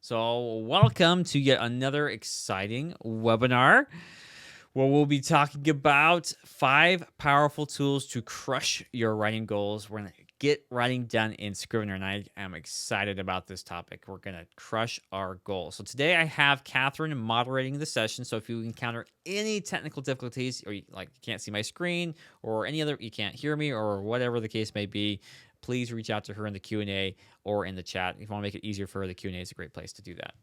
So, welcome to yet another exciting webinar where we'll be talking about 5 powerful tools to crush your writing goals. We're going to get writing done in Scrivener, and I am excited about this topic. We're going to crush our goals. So, today I have Catherine moderating the session. So, if you encounter any technical difficulties, or you can't see my screen, or any other, you can't hear me, or whatever the case may be, please reach out to her in the Q&A or in the chat. If you want to make it easier for her, the Q&A is a great place to do that.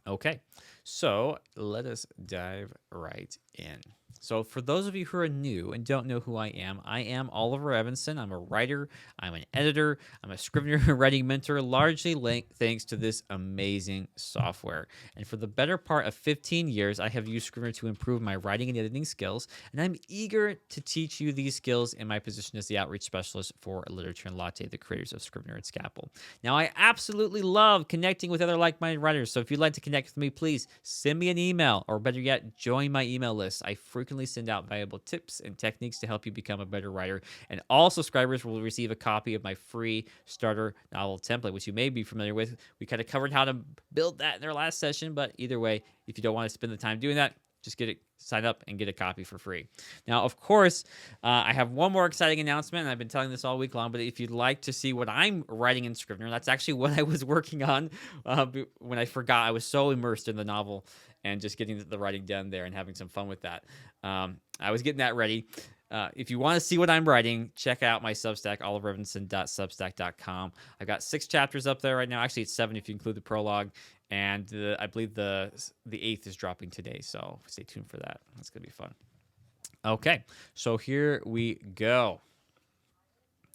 Okay, so let us dive right in. So for those of you who are new and don't know who I am Oliver Evanson. I'm a writer, I'm an editor, I'm a Scrivener writing mentor, largely thanks to this amazing software. And for the better part of 15 years, I have used Scrivener to improve my writing and editing skills, and I'm eager to teach you these skills in my position as the outreach specialist for Literature and Latte, the creators of Scrivener and Scapple. Now, I absolutely love connecting with other like-minded writers, so if you'd like to connect with me, please send me an email, or better yet, join my email list. I frequently send out valuable tips and techniques to help you become a better writer, and all subscribers will receive a copy of my free starter novel template, which you may be familiar with. We kind of covered how to build that in our last session, but either way, if you don't want to spend the time doing that, just sign up and get a copy for free. Now, of course, I have one more exciting announcement, and I've been telling this all week long, but if you'd like to see what I'm writing in Scrivener, that's actually what I was working on when I forgot. I was so immersed in the novel and just getting the writing done there and having some fun with that. I was getting that ready. If you want to see what I'm writing, check out my Substack, oliverevanson.substack.com. I've got 6 chapters up there right now. Actually, it's 7 if you include the prologue. And I believe the 8th is dropping today, so stay tuned for that. That's going to be fun. Okay, so here we go.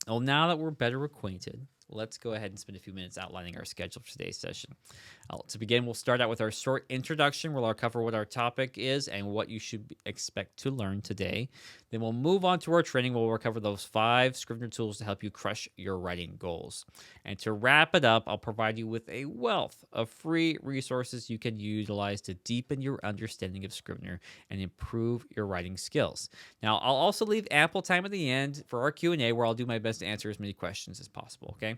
Well, now that we're better acquainted, let's go ahead and spend a few minutes outlining our schedule for today's session. To begin, we'll start out with our short introduction, where I'll cover what our topic is and what you should expect to learn today. Then we'll move on to our training, where we'll cover those 5 Scrivener tools to help you crush your writing goals. And to wrap it up, I'll provide you with a wealth of free resources you can utilize to deepen your understanding of Scrivener and improve your writing skills. Now, I'll also leave ample time at the end for our Q&A, where I'll do my best to answer as many questions as possible, okay?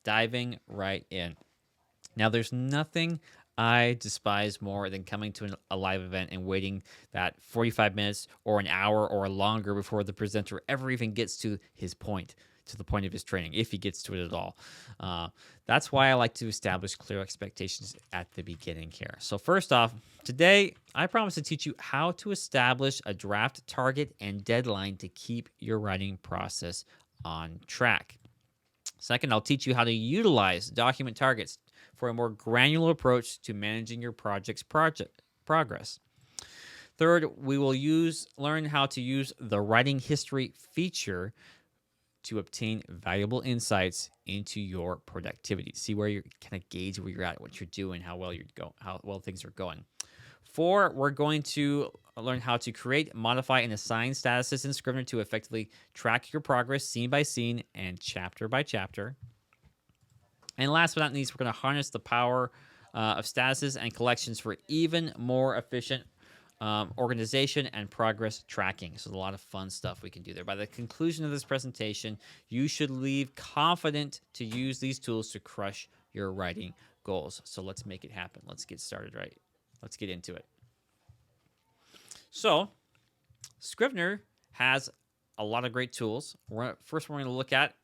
Diving right in. Now, there's nothing I despise more than coming to a live event and waiting that 45 minutes or an hour or longer before the presenter ever even gets to his point, to the point of his training, if he gets to it at all. That's why I like to establish clear expectations at the beginning here. So first off, today, I promise to teach you how to establish a draft target and deadline to keep your writing process on track. Second, I'll teach you how to utilize document targets for a more granular approach to managing your project's progress. Third, we will learn how to use the writing history feature to obtain valuable insights into your productivity. See where you're kind of gauge where you're at, what you're doing, how well things are going. 4, we're going to learn how to create, modify, and assign statuses in Scrivener to effectively track your progress scene by scene and chapter by chapter. And last but not least, we're going to harness the power of statuses and collections for even more efficient organization and progress tracking. So there's a lot of fun stuff we can do there. By the conclusion of this presentation, you should leave confident to use these tools to crush your writing goals. So let's make it happen. Let's get started, right? Let's get into it. So Scrivener has a lot of great tools. First, we're going to look at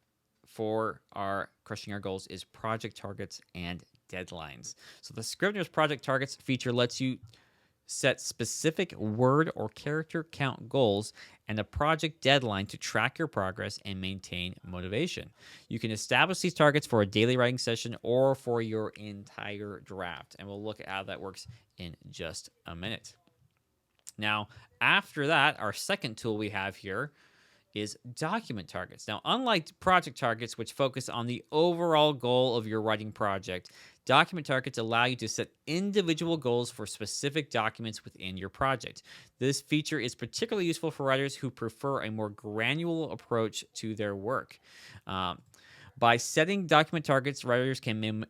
for our crushing our goals is project targets and deadlines. So the Scrivener's project targets feature lets you set specific word or character count goals and a project deadline to track your progress and maintain motivation. You can establish these targets for a daily writing session or for your entire draft, and we'll look at how that works in just a minute. Now, after that, our second tool we have here is document targets. Now, unlike project targets, which focus on the overall goal of your writing project, document targets allow you to set individual goals for specific documents within your project. This feature is particularly useful for writers who prefer a more granular approach to their work. By setting document targets, writers can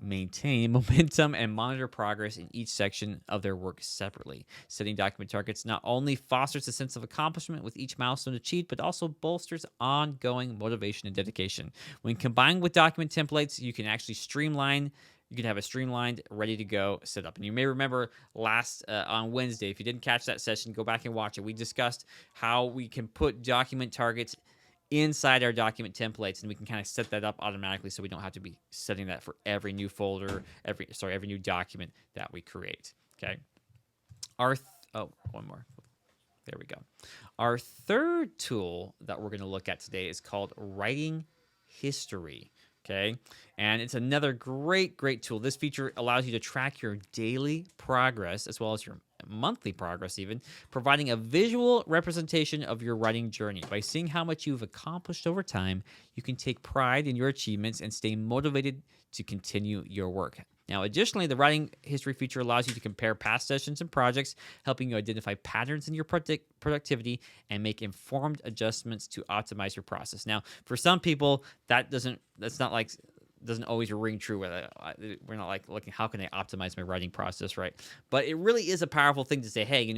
maintain momentum and monitor progress in each section of their work separately. Setting document targets not only fosters a sense of accomplishment with each milestone achieved, but also bolsters ongoing motivation and dedication. When combined with document templates, you can actually you can have a streamlined, ready to go setup. And you may remember last on Wednesday, if you didn't catch that session, go back and watch it. We discussed how we can put document targets inside our document templates, and we can kind of set that up automatically so we don't have to be setting that for every new folder, every new document that we create. Okay. One more. There we go. Our third tool that we're going to look at today is called Writing History. Okay. And it's another great tool. This feature allows you to track your daily progress as well as your monthly progress, even providing a visual representation of your writing journey. By seeing how much you've accomplished over time, you can take pride in your achievements and stay motivated to continue your work. Now, additionally, the writing history feature allows you to compare past sessions and projects, helping you identify patterns in your productivity and make informed adjustments to optimize your process. Now, for some people, doesn't always ring true. We're not like looking, how can I optimize my writing process, right? But it really is a powerful thing to say, hey,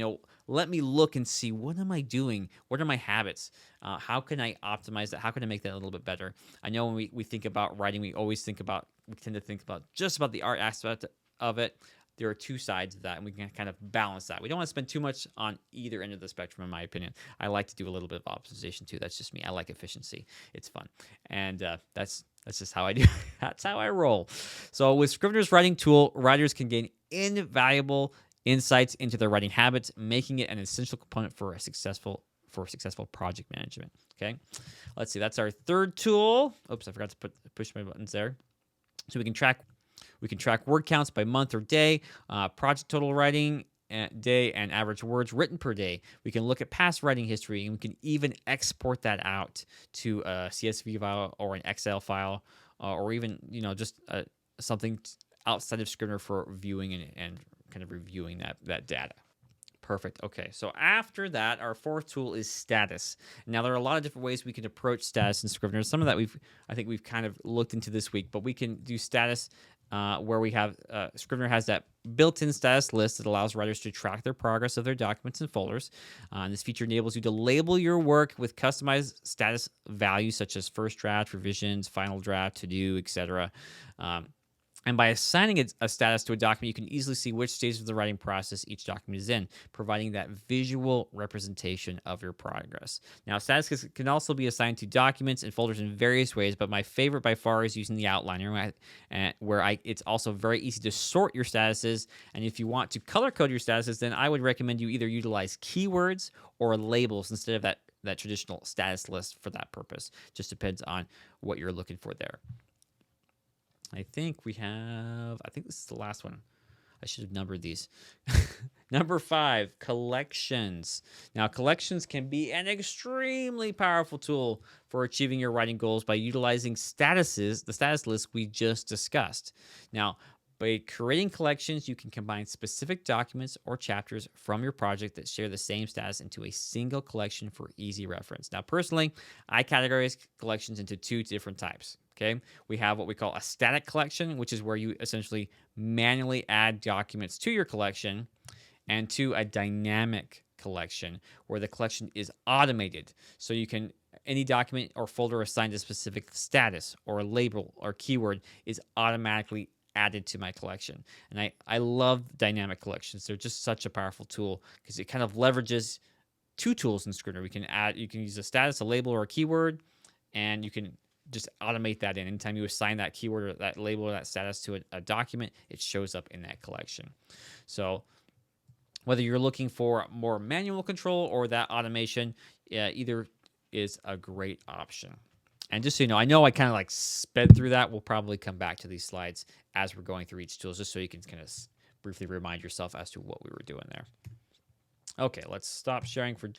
let me look and see, what am I doing? What are my habits? How can I optimize that? How can I make that a little bit better? I know when we think about writing, we tend to think about just about the art aspect of it. There are two sides of that, and we can kind of balance that. We don't want to spend too much on either end of the spectrum, in my opinion. I like to do a little bit of optimization too. That's just me. I like efficiency. It's fun, and that's just how I do. That's how I roll. So with Scrivener's writing tool, writers can gain invaluable insights into their writing habits, making it an essential component for successful project management. Okay, let's see. That's our third tool. Oops, I forgot to push my buttons there. So we can track word counts by month or day, project total writing day, and average words written per day. We can look at past writing history, and we can even export that out to a CSV file or an Excel file, or even just something outside of Scrivener for viewing and kind of reviewing that data. Perfect. Okay, so after that, our fourth tool is status. Now, there are a lot of different ways we can approach status in Scrivener. Some of that I think we've kind of looked into this week, but we can do status where we have Scrivener has that built-in status list that allows writers to track their progress of their documents and folders. This feature enables you to label your work with customized status values such as first draft, revisions, final draft, to-do, etc. And by assigning a status to a document, you can easily see which stage of the writing process each document is in, providing that visual representation of your progress. Now, status can also be assigned to documents and folders in various ways, but my favorite by far is using the outliner, where it's also very easy to sort your statuses. And if you want to color code your statuses, then I would recommend you either utilize keywords or labels instead of that traditional status list for that purpose. Just depends on what you're looking for there. I think this is the last one. I should have numbered these. Number 5, collections. Now, collections can be an extremely powerful tool for achieving your writing goals by utilizing the status list we just discussed. Now, by creating collections, you can combine specific documents or chapters from your project that share the same status into a single collection for easy reference. Now, personally, I categorize collections into 2 different types. Okay, we have what we call a static collection, which is where you essentially manually add documents to your collection, and to a dynamic collection where the collection is automated. So any document or folder assigned a specific status or label or keyword is automatically added to my collection. And I love dynamic collections. They're just such a powerful tool because it kind of leverages 2 tools in Scrivener. You can use a status, a label, or a keyword, and you can just automate that in. Anytime you assign that keyword or that label or that status to a document, it shows up in that collection. So whether you're looking for more manual control or that automation, either is a great option. And just so you know I kind of like sped through that. We'll probably come back to these slides as we're going through each tool, just so you can kind of briefly remind yourself as to what we were doing there. Okay, let's stop sharing for...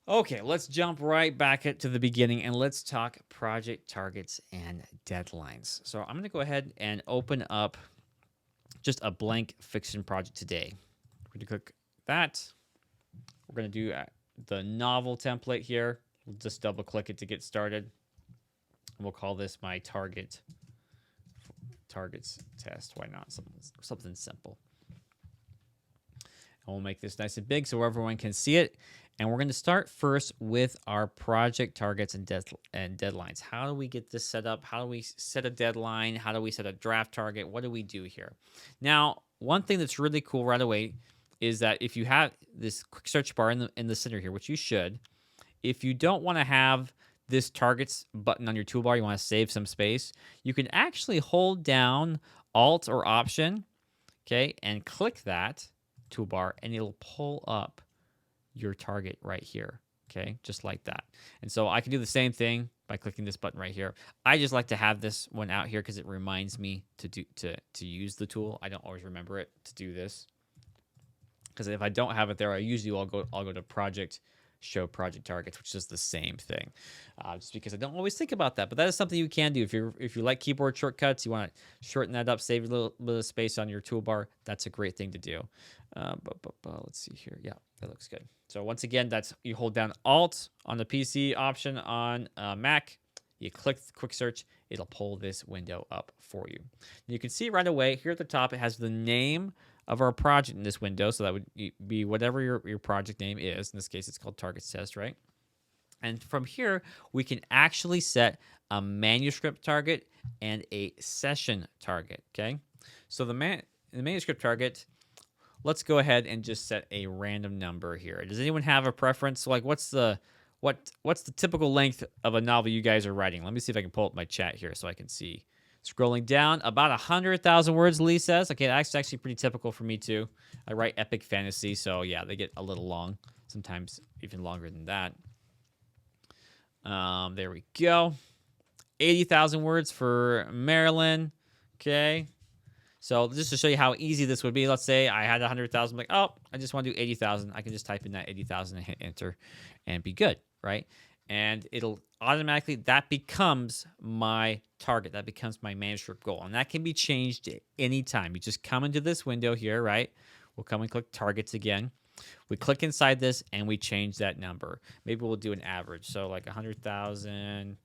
Okay, let's jump right back to the beginning and let's talk project targets and deadlines. So I'm going to go ahead and open up just a blank fiction project today. We're going to click that. We're going to do the novel template here. We'll just double click it to get started. We'll call this my targets test. Why not? Something simple. And we'll make this nice and big so everyone can see it. And we're going to start first with our project targets and deadlines. How do we get this set up? How do we set a deadline? How do we set a draft target? What do we do here? Now, one thing that's really cool right away is that if you have this quick search bar in the center here, which you should, if you don't want to have this targets button on your toolbar, you want to save some space, you can actually hold down Alt or Option, okay, and click that toolbar, and it'll pull up your target right here, okay, just like that. And so I can do the same thing by clicking this button right here. I just like to have this one out here because it reminds me to use the tool. I don't always remember it to do this, because if I don't have it there, I'll go to project, show project targets, which is the same thing, just because I don't always think about that. But that is something you can do if you like keyboard shortcuts. You want to shorten that up, save a little bit of space on your toolbar. That's a great thing to do. Let's see here. Yeah, that looks good. So once again, that's you hold down Alt on the PC, Option on Mac. You click quick search. It'll pull this window up for you. And you can see right away here at the top, it has the name of our project in this window. So that would be whatever your project name is. In this case, it's called Targets Test, right? And from here, we can actually set a manuscript target and a session target, okay? So the manuscript target, let's go ahead and just set a random number here. Does anyone have a preference? Like what's the typical length of a novel you guys are writing? Let me see if I can pull up my chat here so I can see. Scrolling down, about 100,000 words, Lee says. Okay, that's actually pretty typical for me too. I write epic fantasy, so yeah, they get a little long, sometimes even longer than that. There we go. 80,000 words for Marilyn. Okay. So just to show you how easy this would be, let's say I had 100,000. Like, oh, I just want to do 80,000. I can just type in that 80,000 and hit enter and be good, right? And it'll automatically, that becomes my target. That becomes my manuscript goal. And that can be changed at any time. You just come into this window here, right? We'll come and click targets again. We click inside this and we change that number. Maybe we'll do an average. So like 100,000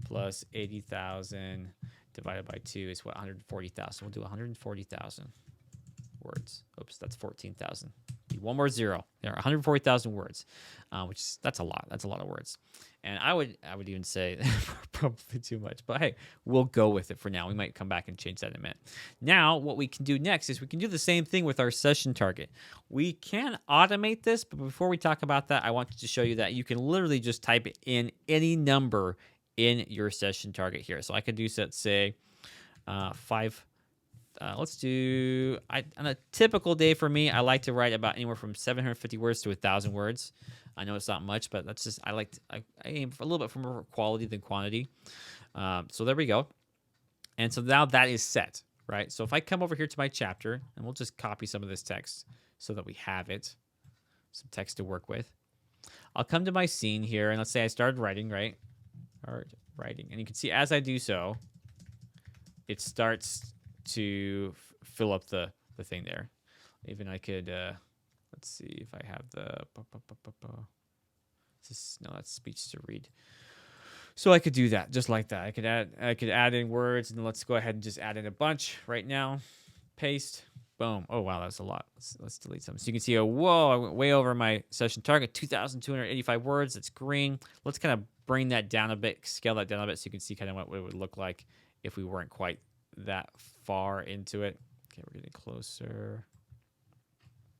plus 80,000 divided by 2 is what, 140,000. We'll do 140,000 words. Oops, that's 14,000. One more zero. There are 140,000 words, that's a lot. That's a lot of words. And I would even say probably too much. But hey, we'll go with it for now. We might come back and change that in a minute. Now, what we can do next is we can do the same thing with our session target. We can automate this, but before we talk about that, I want to show you that you can literally just type in any number in your session target here. So I could do, let's say, 5. Let's do, on a typical day for me, I like to write about anywhere from 750 words to 1,000 words. I know it's not much, but that's just, I aim for a little bit for more quality than quantity. So there we go. And so now that is set, right? So if I come over here to my chapter, and we'll just copy some of this text so that we have it, some text to work with. I'll come to my scene here, and let's say I started writing, right? And you can see as I do so, it starts to fill up the thing there. Even I could, let's see if I have the, no, that's speech to read. So I could do that just like that. I could add in words, and let's go ahead and just add in a bunch right now. Paste, boom. Oh wow, that's a lot. Let's delete some. So you can see, whoa, I went way over my session target, 2,285 words. That's green. Let's kind of bring that down a bit, scale that down a bit, so you can see kind of what it would look like if we weren't quite that far into it. Okay, we're getting closer.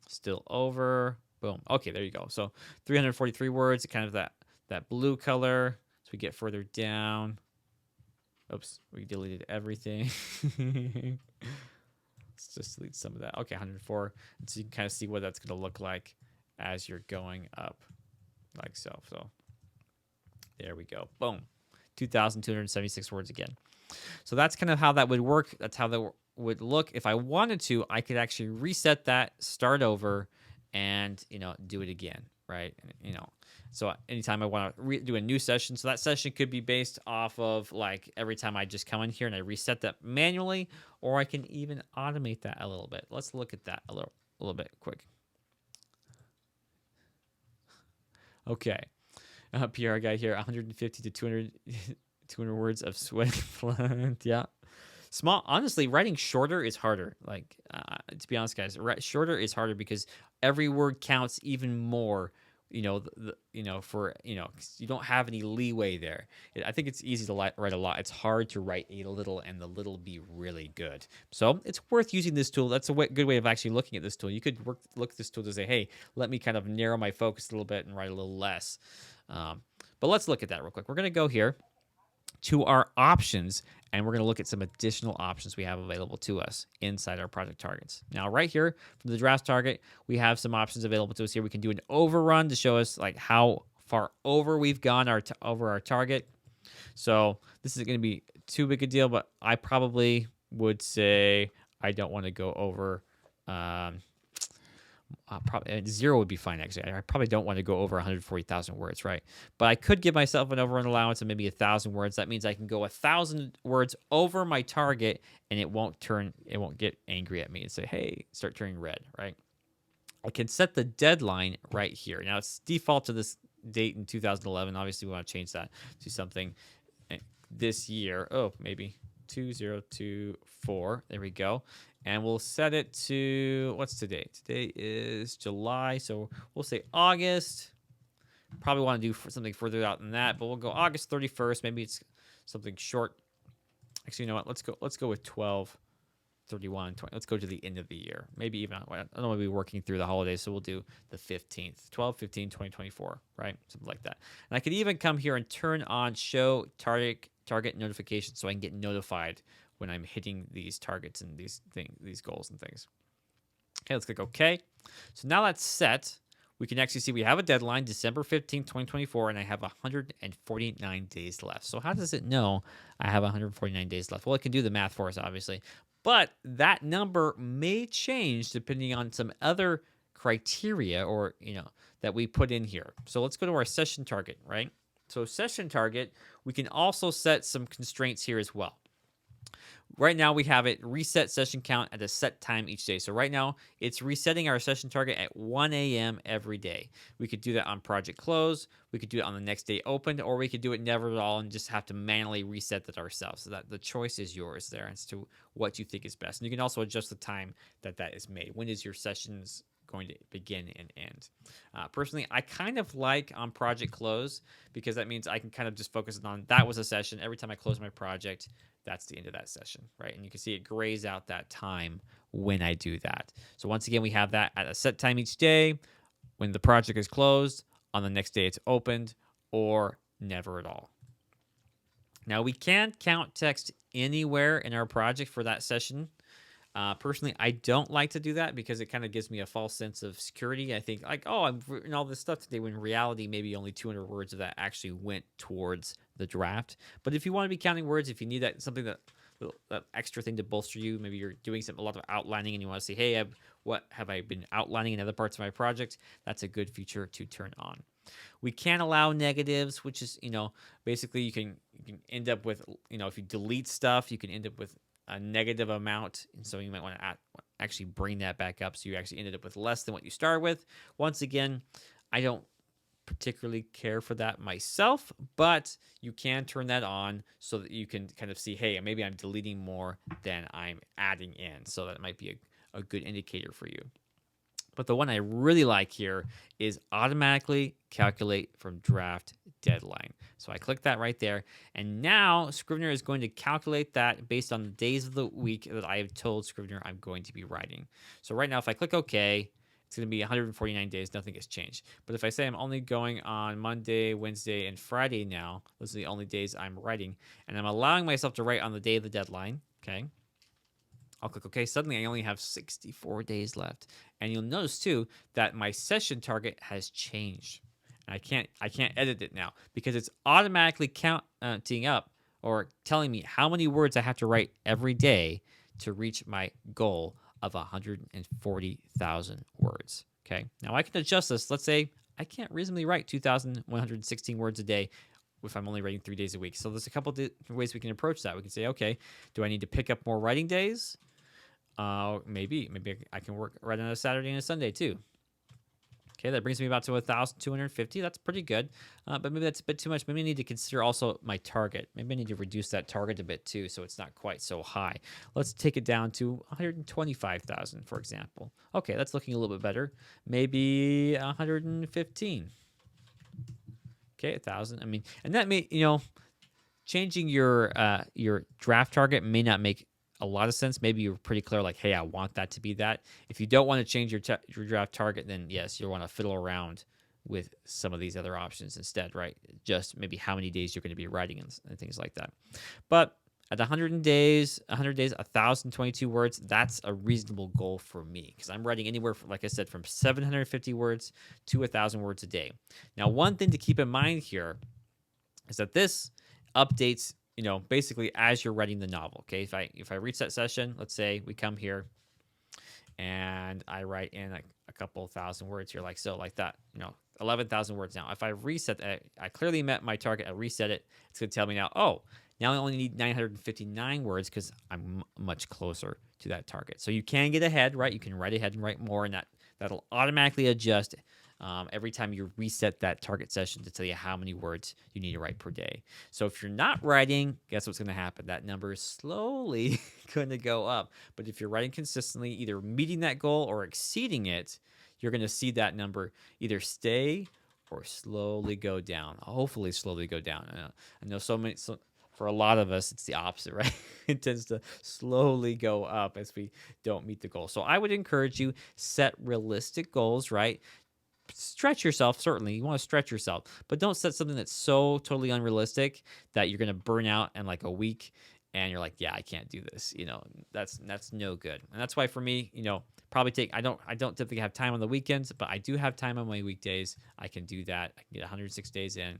Still over. Boom. Okay, there you go. So 343 words, kind of that blue color. So we get further down. Oops, we deleted everything. Let's just delete some of that. Okay, 104. And so you can kind of see what that's going to look like as you're going up, like so. So there we go. Boom. 2,276 words again. So that's kind of how that would work. That's how that would look. If I wanted to, I could actually reset that, start over, and do it again, right? So anytime I want to do a new session, so that session could be based off of like every time I just come in here and I reset that manually, or I can even automate that a little bit. Let's look at that a little bit quick. Okay, PR guy here, 150 to 200. 200 words of sweating blood. Yeah. Small, honestly, writing shorter is harder. Like, to be honest, guys, shorter is harder because every word counts even more. For 'cause you don't have any leeway there. I think it's easy to write a lot. It's hard to write a little and the little be really good. So it's worth using this tool. That's a good way of actually looking at this tool. You could look at this tool to say, hey, let me kind of narrow my focus a little bit and write a little less. But let's look at that real quick. We're going to go here to our options, and we're going to look at some additional options we have available to us inside our project targets. Now, right here from the draft target, we have some options available to us here. We can do an overrun to show us like how far over we've gone over our target. So this isn't going to be too big a deal, but I probably would say I don't want to go over. Probably 0 would be fine, actually. I probably don't want to go over 140,000 words, right? But I could give myself an overrun allowance of maybe 1,000 words. That means I can go 1,000 words over my target, and it won't get angry at me and say, hey, start turning red, right? I can set the deadline right here. Now, it's default to this date in 2011. Obviously, we want to change that to something this year. Oh, maybe 2024. There we go. And we'll set it to, what's today? Today is July, so we'll say August. Probably want to do something further out than that, but we'll go August 31st. Maybe it's something short. Actually, you know what? Let's go with 12, 31, 20. Let's go to the end of the year. Maybe even, I don't want to be working through the holidays, so we'll do the 15th, 12, 15, 2024, right? Something like that. And I could even come here and turn on show target notifications so I can get notified when I'm hitting these targets and these goals and things. Okay, let's click OK. So now that's set. We can actually see we have a deadline, December 15th, 2024, and I have 149 days left. So how does it know I have 149 days left? Well, it can do the math for us, obviously. But that number may change depending on some other criteria or, that we put in here. So let's go to our session target, right? So session target, we can also set some constraints here as well. Right now, we have it reset session count at a set time each day. So right now, it's resetting our session target at 1 a.m. every day. We could do that on project close. We could do it on the next day opened, or we could do it never at all and just have to manually reset that ourselves. So that the choice is yours there as to what you think is best. And you can also adjust the time that is made. When is your sessions going to begin and end? Personally, I kind of like on project close because that means I can kind of just focus on that was a session. Every time I close my project, that's the end of that session, right? And you can see it grays out that time when I do that. So once again, we have that at a set time each day. When the project is closed, on the next day it's opened, or never at all. Now, we can count text anywhere in our project for that session. Personally, I don't like to do that because it kind of gives me a false sense of security. I think like, oh, I'm written all this stuff today, when in reality, maybe only 200 words of that actually went towards the draft. But if you want to be counting words, if you need that extra thing to bolster you, maybe you're doing a lot of outlining and you want to say, hey, what have I been outlining in other parts of my project? That's a good feature to turn on. We can allow negatives, which is, basically you can end up with, if you delete stuff, you can end up with a negative amount, and so you might want to actually bring that back up so you actually ended up with less than what you started with. Once again, I don't particularly care for that myself, but you can turn that on so that you can kind of see, hey, maybe I'm deleting more than I'm adding in, so that might be a good indicator for you. But the one I really like here is automatically calculate from draft deadline. So I click that right there. And now Scrivener is going to calculate that based on the days of the week that I have told Scrivener I'm going to be writing. So right now, if I click OK, it's going to be 149 days. Nothing has changed. But if I say I'm only going on Monday, Wednesday, and Friday now, those are the only days I'm writing, and I'm allowing myself to write on the day of the deadline, okay? I'll click OK. Suddenly, I only have 64 days left. And you'll notice, too, that my session target has changed. And I can't edit it now because it's automatically counting up or telling me how many words I have to write every day to reach my goal of 140,000 words. Okay. Now, I can adjust this. Let's say I can't reasonably write 2,116 words a day if I'm only writing 3 days a week. So there's a couple different ways we can approach that. We can say, okay, do I need to pick up more writing days? Maybe I can write on a Saturday and a Sunday too. Okay, that brings me about to 1,250. That's pretty good, but maybe that's a bit too much. Maybe I need to consider also my target. Maybe I need to reduce that target a bit too, so it's not quite so high. Let's take it down to 125,000, for example. Okay, that's looking a little bit better. Maybe 115. Okay, 1,000. I mean, and that may, changing your draft target may not make a lot of sense. Maybe you're pretty clear, like, hey, I want that to be that. If you don't want to change your draft target, then yes, you'll want to fiddle around with some of these other options instead, right? Just maybe how many days you're going to be writing and things like that. But at 100 days, 1,022 words, that's a reasonable goal for me because I'm writing anywhere from, like I said, from 750 words to 1,000 words a day. Now, one thing to keep in mind here is that this updates, basically as you're writing the novel. Okay, if I reset session, let's say we come here and I write in a couple thousand words here, like so, like that, 11,000 words. Now, if I reset that, I clearly met my target. I reset it. It's going to tell me now, oh, now I only need 959 words because I'm much closer to that target. So you can get ahead, right? You can write ahead and write more, and that'll automatically adjust every time you reset that target session to tell you how many words you need to write per day. So if you're not writing, guess what's going to happen? That number is slowly going to go up. But if you're writing consistently, either meeting that goal or exceeding it, you're going to see that number either stay or slowly go down. Hopefully slowly go down. I know for a lot of us, it's the opposite, right? It tends to slowly go up as we don't meet the goal. So I would encourage you, set realistic goals, right? Stretch yourself, certainly. You want to stretch yourself, but don't set something that's so totally unrealistic that you're going to burn out in like a week and you're like, yeah, I can't do this. That's no good. And that's why for me, probably I don't typically have time on the weekends, but I do have time on my weekdays. I can do that. I can get 106 days in,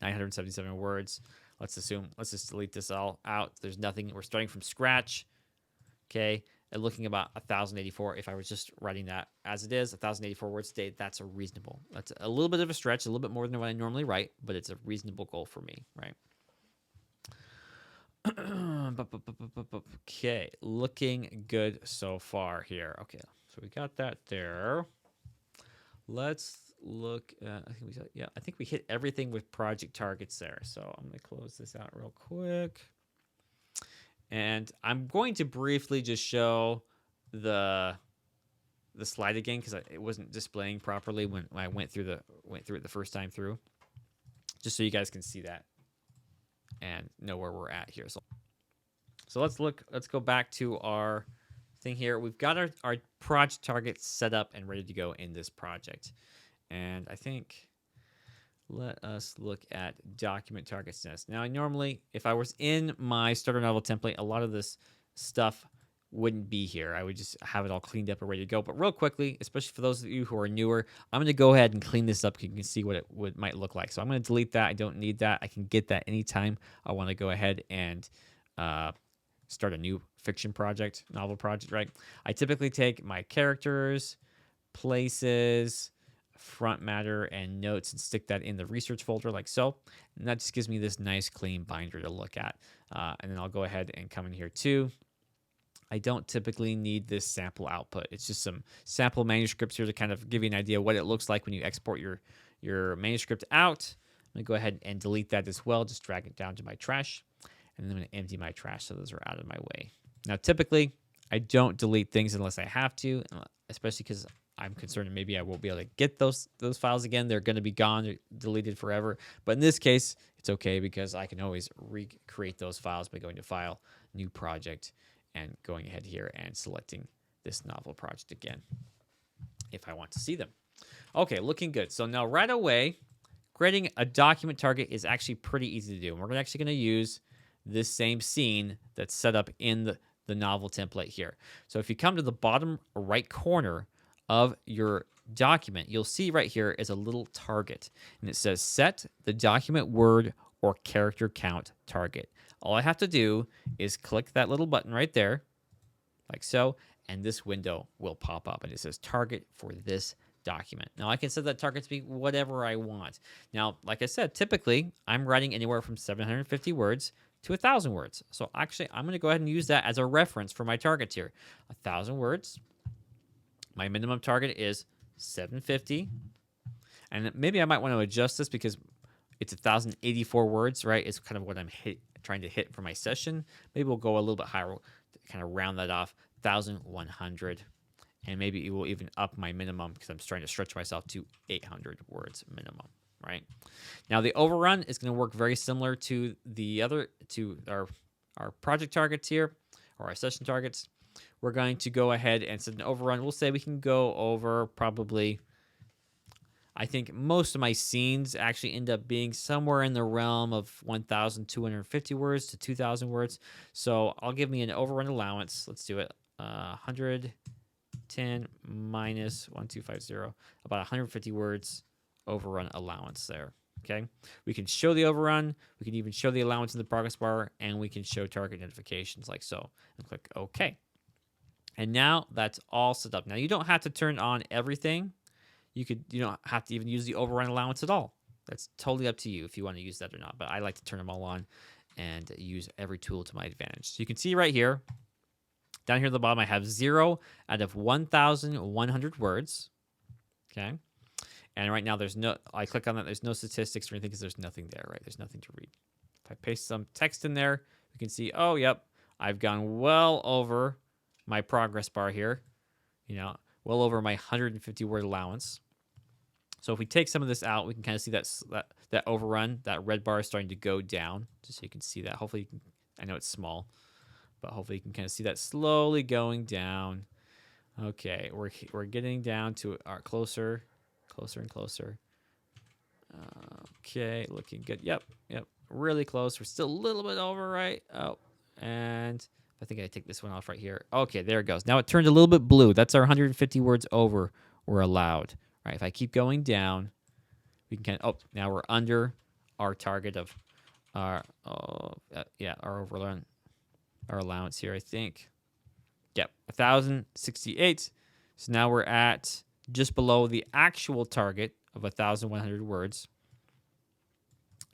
977 words. Let's just delete this all out. There's nothing. We're starting from scratch. Okay. And looking about 1,084, if I was just writing that as it is, 1,084 words a day, that's that's a little bit of a stretch, a little bit more than what I normally write, but it's a reasonable goal for me, right? Okay, looking good so far here. Okay, so we got that there. Let's look at, I think we hit everything with project targets there. So I'm going to close this out real quick. And I'm going to briefly just show the slide again because it wasn't displaying properly when I went through it the first time through, just so you guys can see that and know where we're at here. So let's go back to our thing here. We've got our project targets set up and ready to go in this project. And I think let us look at document targets next. Now, normally, if I was in my starter novel template, a lot of this stuff wouldn't be here. I would just have it all cleaned up and ready to go. But real quickly, especially for those of you who are newer, I'm going to go ahead and clean this up so you can see what it might look like. So I'm going to delete that. I don't need that. I can get that anytime I want to go ahead and start a new fiction project, novel project, right? I typically take my characters, places, front matter, and notes and stick that in the research folder like so. And that just gives me this nice clean binder to look at. And then I'll go ahead and come in here too. I don't typically need this sample output. It's just some sample manuscripts here to kind of give you an idea what it looks like when you export your manuscript out. I'm going to go ahead and delete that as well. Just drag it down to my trash. And then I'm going to empty my trash so those are out of my way. Now, typically, I don't delete things unless I have to, especially because I'm concerned maybe I won't be able to get those files again. They're going to be gone, they're deleted forever. But in this case, it's okay because I can always recreate those files by going to File, New Project, and going ahead here and selecting this novel project again if I want to see them. Okay, looking good. So now right away, creating a document target is actually pretty easy to do. And we're actually going to use this same scene that's set up in the novel template here. So if you come to the bottom right corner of your document, you'll see right here is a little target. And it says set the document word or character count target. All I have to do is click that little button right there, like so, and this window will pop up. And it says target for this document. Now, I can set that target to be whatever I want. Now, like I said, typically, I'm writing anywhere from 750 words to 1,000 words. So actually, I'm going to go ahead and use that as a reference for my targets here. 1,000 words. My minimum target is 750. And maybe I might want to adjust this because it's 1,084 words, right? It's kind of what I'm trying to hit for my session. Maybe we'll go a little bit higher, we'll kind of round that off, 1,100. And maybe it will even up my minimum because I'm trying to stretch myself to 800 words minimum, right? Now the overrun is going to work very similar to our project targets here, or our session targets. We're going to go ahead and set an overrun. We'll say we can go over probably, I think most of my scenes actually end up being somewhere in the realm of 1,250 words to 2,000 words. So I'll give me an overrun allowance. Let's do it. 110 minus 1250, about 150 words overrun allowance there. Okay. We can show the overrun. We can even show the allowance in the progress bar, and we can show target notifications like so. And click OK. And now that's all set up. Now you don't have to turn on everything. You don't have to even use the overrun allowance at all. That's totally up to you if you want to use that or not. But I like to turn them all on and use every tool to my advantage. So you can see right here, down here at the bottom, I have 0 out of 1,100 words. Okay. And right now I click on that, there's no statistics or anything because there's nothing there, right? There's nothing to read. If I paste some text in there, we can see, oh, yep, I've gone well over my progress bar here, well over my 150 word allowance. So if we take some of this out, we can kind of see that overrun, that red bar is starting to go down, just so you can see that. Hopefully I know it's small, but hopefully you can kind of see that slowly going down. Okay, we're getting down to our closer and closer. Okay, looking good. Yep, really close. We're still a little bit over, right? Oh, and I think I take this one off right here. Okay, there it goes. Now it turned a little bit blue. That's our 150 words over we're allowed. Right, if I keep going down, we can now we're under our target of our overrun, our allowance here, I think. Yep, 1,068. So now we're at just below the actual target of 1,100 words.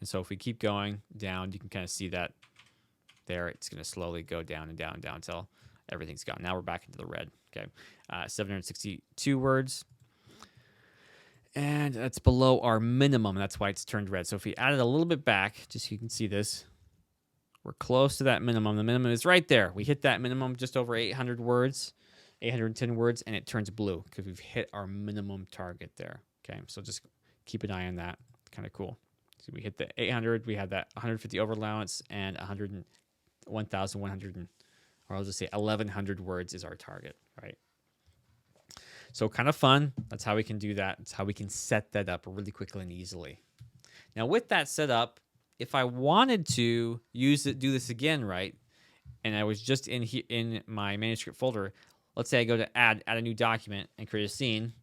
And so if we keep going down, you can kind of see that there. It's going to slowly go down and down and down until everything's gone. Now we're back into the red. Okay, 762 words. And that's below our minimum. That's why it's turned red. So if we added a little bit back, just so you can see this, we're close to that minimum. The minimum is right there. We hit that minimum just over 800 words, 810 words, and it turns blue because we've hit our minimum target there. Okay, so just keep an eye on that. Kind of cool. So we hit the 800. We had that 150 over allowance, and 1,100, or I'll just say 1,100 words is our target, right? So kind of fun. That's how we can do that. That's how we can set that up really quickly and easily. Now with that set up, if I wanted to do this again, right, and I was just in my manuscript folder, let's say I go to add a new document and create a scene.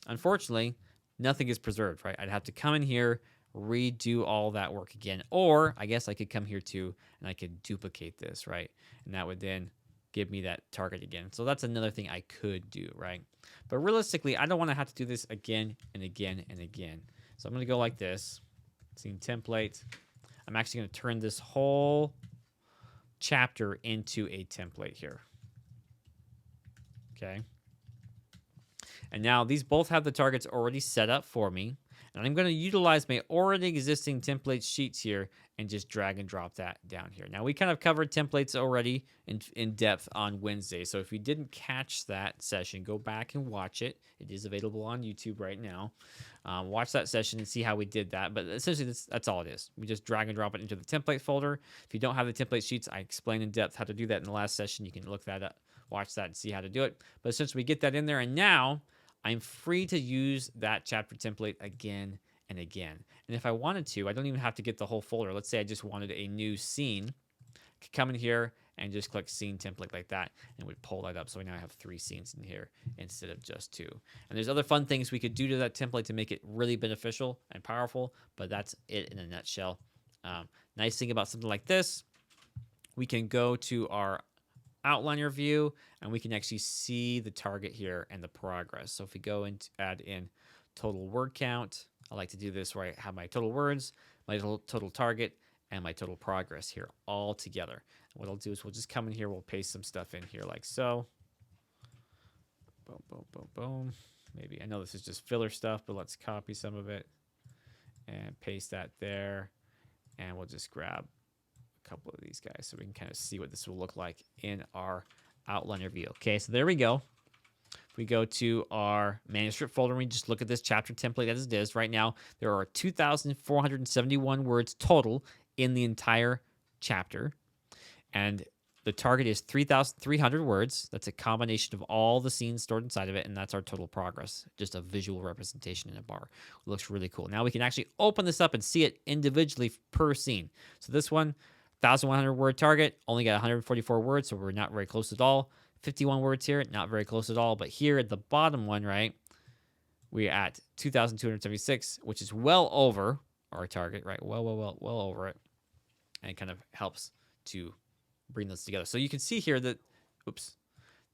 Unfortunately, nothing is preserved, right? I'd have to come in here, redo all that work again. Or I guess I could come here too and I could duplicate this, right? And that would then give me that target again. So that's another thing I could do, right? But realistically, I don't want to have to do this again and again and again. So I'm going to go like this. Scene template. I'm actually going to turn this whole chapter into a template here. Okay. And now these both have the targets already set up for me. And I'm going to utilize my already existing template sheets here and just drag and drop that down here. Now, we kind of covered templates already in depth on Wednesday. So if you didn't catch that session, go back and watch it. It is available on YouTube right now. Watch that session and see how we did that. But essentially, that's all it is. We just drag and drop it into the template folder. If you don't have the template sheets, I explained in depth how to do that in the last session. You can look that up, watch that, and see how to do it. But essentially, we get that in there. And now I'm free to use that chapter template again and again. And if I wanted to, I don't even have to get the whole folder. Let's say I just wanted a new scene. I could come in here and just click scene template like that, and it would pull that up. So now I have 3 scenes in here instead of just 2. And there's other fun things we could do to that template to make it really beneficial and powerful, but that's it in a nutshell. Nice thing about something like this, we can go to our outliner view and we can actually see the target here and the progress. So if we go and add in total word count, I like to do this where I have my total words, my total target, and my total progress here all together. And what I'll do is we'll just come in here, we'll paste some stuff in here like so. Boom, boom, boom, boom. maybe. I know this is just filler stuff, but let's copy some of it and paste that there. And we'll just grab a couple of these guys so we can kind of see what this will look like in our outliner view. Okay, so there we go. We go to our manuscript folder and we just look at this chapter template as it is. Right now, there are 2,471 words total in the entire chapter. And the target is 3,300 words. That's a combination of all the scenes stored inside of it, and that's our total progress. Just a visual representation in a bar. It looks really cool. Now we can actually open this up and see it individually per scene. So this one, 1,100 word target, only got 144 words, so we're not very close at all. 51 words here, not very close at all. But here at the bottom one, right, we're at 2,276, which is well over our target, right? Well over it. And it kind of helps to bring those together. So you can see here that,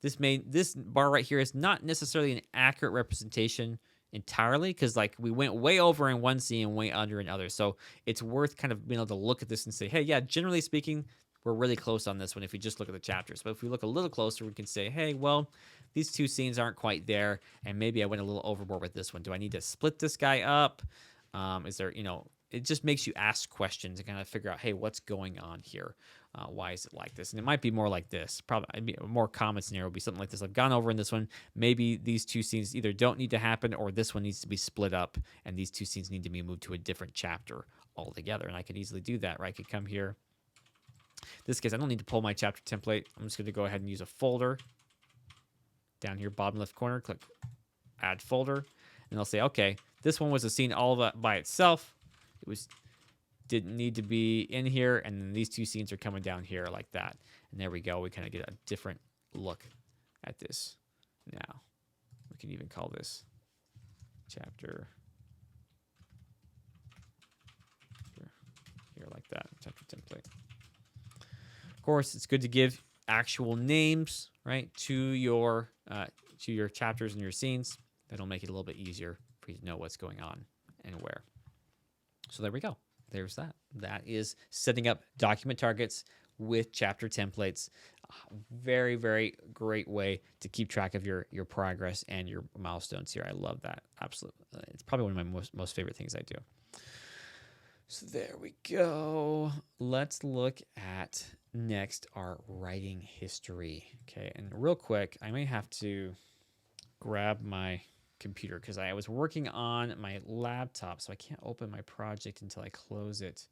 this bar right here is not necessarily an accurate representation entirely, because like we went way over in one scene and way under in others. So it's worth kind of being able to look at this and say, hey, yeah, generally speaking, we're really close on this one if we just look at the chapters. But if we look a little closer, we can say, hey, well, these two scenes aren't quite there, and maybe I went a little overboard with this one. Do I need to split this guy up? Is there, it just makes you ask questions and kind of figure out, hey, what's going on here? Why is it like this? And it might be more like this. Probably a more common scenario would be something like this. I've gone over in this one. Maybe these two scenes either don't need to happen or this one needs to be split up, and these two scenes need to be moved to a different chapter altogether. And I could easily do that, right? I could come here. This case, I don't need to pull my chapter template. I'm just going to go ahead and use a folder. Down here, bottom left corner, click Add Folder. And I'll say, okay, this one was a scene all by itself. It didn't need to be in here, and then these two scenes are coming down here like that. And there we go. We kind of get a different look at this. Now, we can even call this chapter here like that, chapter template. Of course, it's good to give actual names, right, to your chapters and your scenes. That'll make it a little bit easier for you to know what's going on and where. So there we go. There's that. That is setting up document targets with chapter templates. Very, very great way to keep track of your progress and your milestones here. I love that. Absolutely. It's probably one of my most favorite things I do. So there we go. Let's look at next our writing history. Okay, and real quick, I may have to grab my computer because I was working on my laptop, so I can't open my project until I close it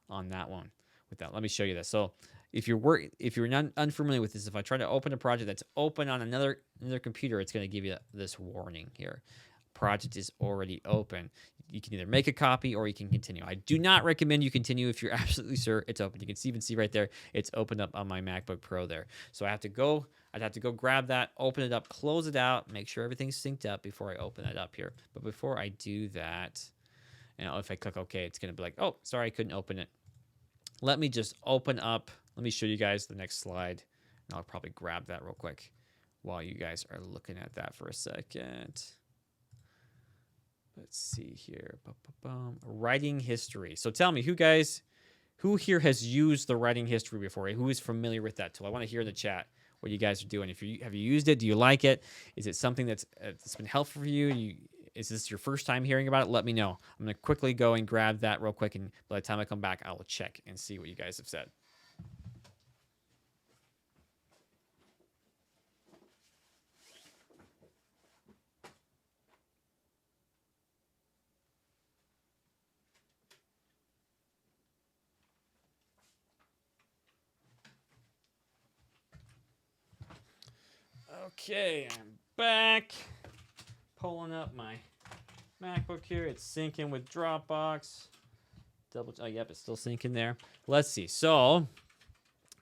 on that one. With that, let me show you this. So if you're not unfamiliar with this, if I try to open a project that's open on another computer, it's going to give you this warning here. Project is already open. You can either make a copy or you can continue. I do not recommend you continue if you're absolutely sure it's open. You can even see right there, it's opened up on my MacBook Pro there. So I'd have to go grab that, open it up, close it out, make sure everything's synced up before I open it up here. But before I do that, if I click OK, it's going to be like, oh, sorry, I couldn't open it. Let me just open up. Let me show you guys the next slide. And I'll probably grab that real quick while you guys are looking at that for a second. Let's see here. Writing history. So tell me, who here has used the writing history before? Who is familiar with that tool? I want to hear in the chat what you guys are doing. Have you used it? Do you like it? Is it something that's been helpful for you? Is this your first time hearing about it? Let me know. I'm going to quickly go and grab that real quick, and by the time I come back, I will check and see what you guys have said. Okay, I'm back. Pulling up my MacBook here. It's syncing with Dropbox. Yep, it's still syncing there. Let's see. So,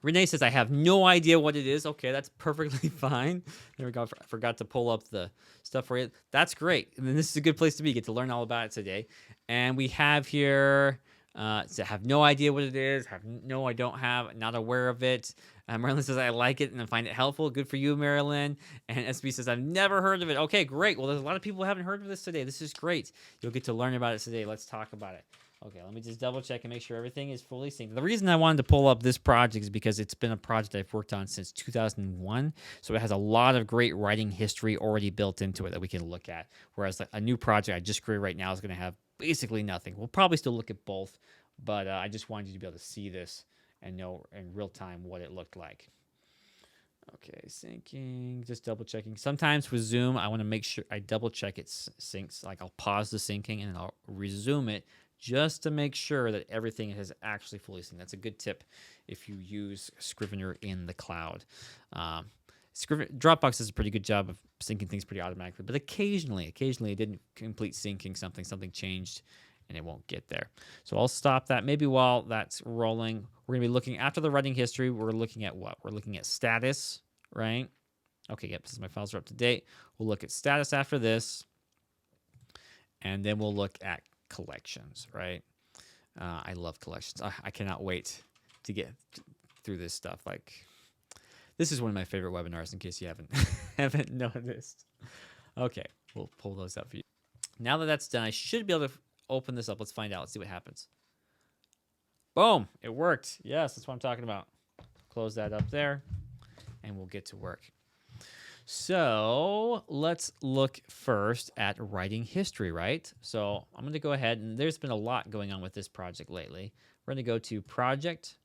Renee says, I have no idea what it is. Okay, that's perfectly fine. There we go. I forgot to pull up the stuff for you. That's great. And then this is a good place to be. Get to learn all about it today. And we have here, so have no idea what it is. No, I don't have. Not aware of it. Marilyn says, I like it and I find it helpful. Good for you, Marilyn. And SB says, I've never heard of it. Okay, great. Well, there's a lot of people who haven't heard of this today. This is great. You'll get to learn about it today. Let's talk about it. Okay, let me just double check and make sure everything is fully synced. The reason I wanted to pull up this project is because it's been a project I've worked on since 2001. So it has a lot of great writing history already built into it that we can look at. Whereas like a new project I just created right now is going to have basically nothing. We'll probably still look at both, but I just wanted you to be able to see this and know in real time what it looked like. Okay, syncing, just double checking. Sometimes with Zoom, I want to make sure I double check it syncs. Like I'll pause the syncing and I'll resume it just to make sure that everything is actually fully synced. That's a good tip if you use Scrivener in the cloud. Dropbox does a pretty good job of syncing things pretty automatically, but occasionally it didn't complete syncing something changed, and it won't get there. So I'll stop that. Maybe while that's rolling, we're going to be looking after the writing history. We're looking at what? We're looking at status, right? Okay, yep, since my files are up to date, we'll look at status after this, and then we'll look at collections, right? I love collections. I cannot wait to get through this stuff. Like, this is one of my favorite webinars, in case you haven't noticed. Okay, we'll pull those up for you. Now that that's done, I should be able to open this up. Let's find out. Let's see what happens. Boom, it worked. Yes, that's what I'm talking about. Close that up there, and we'll get to work. So let's look first at writing history, right? So I'm going to go ahead, and there's been a lot going on with this project lately. We're going to go to Project.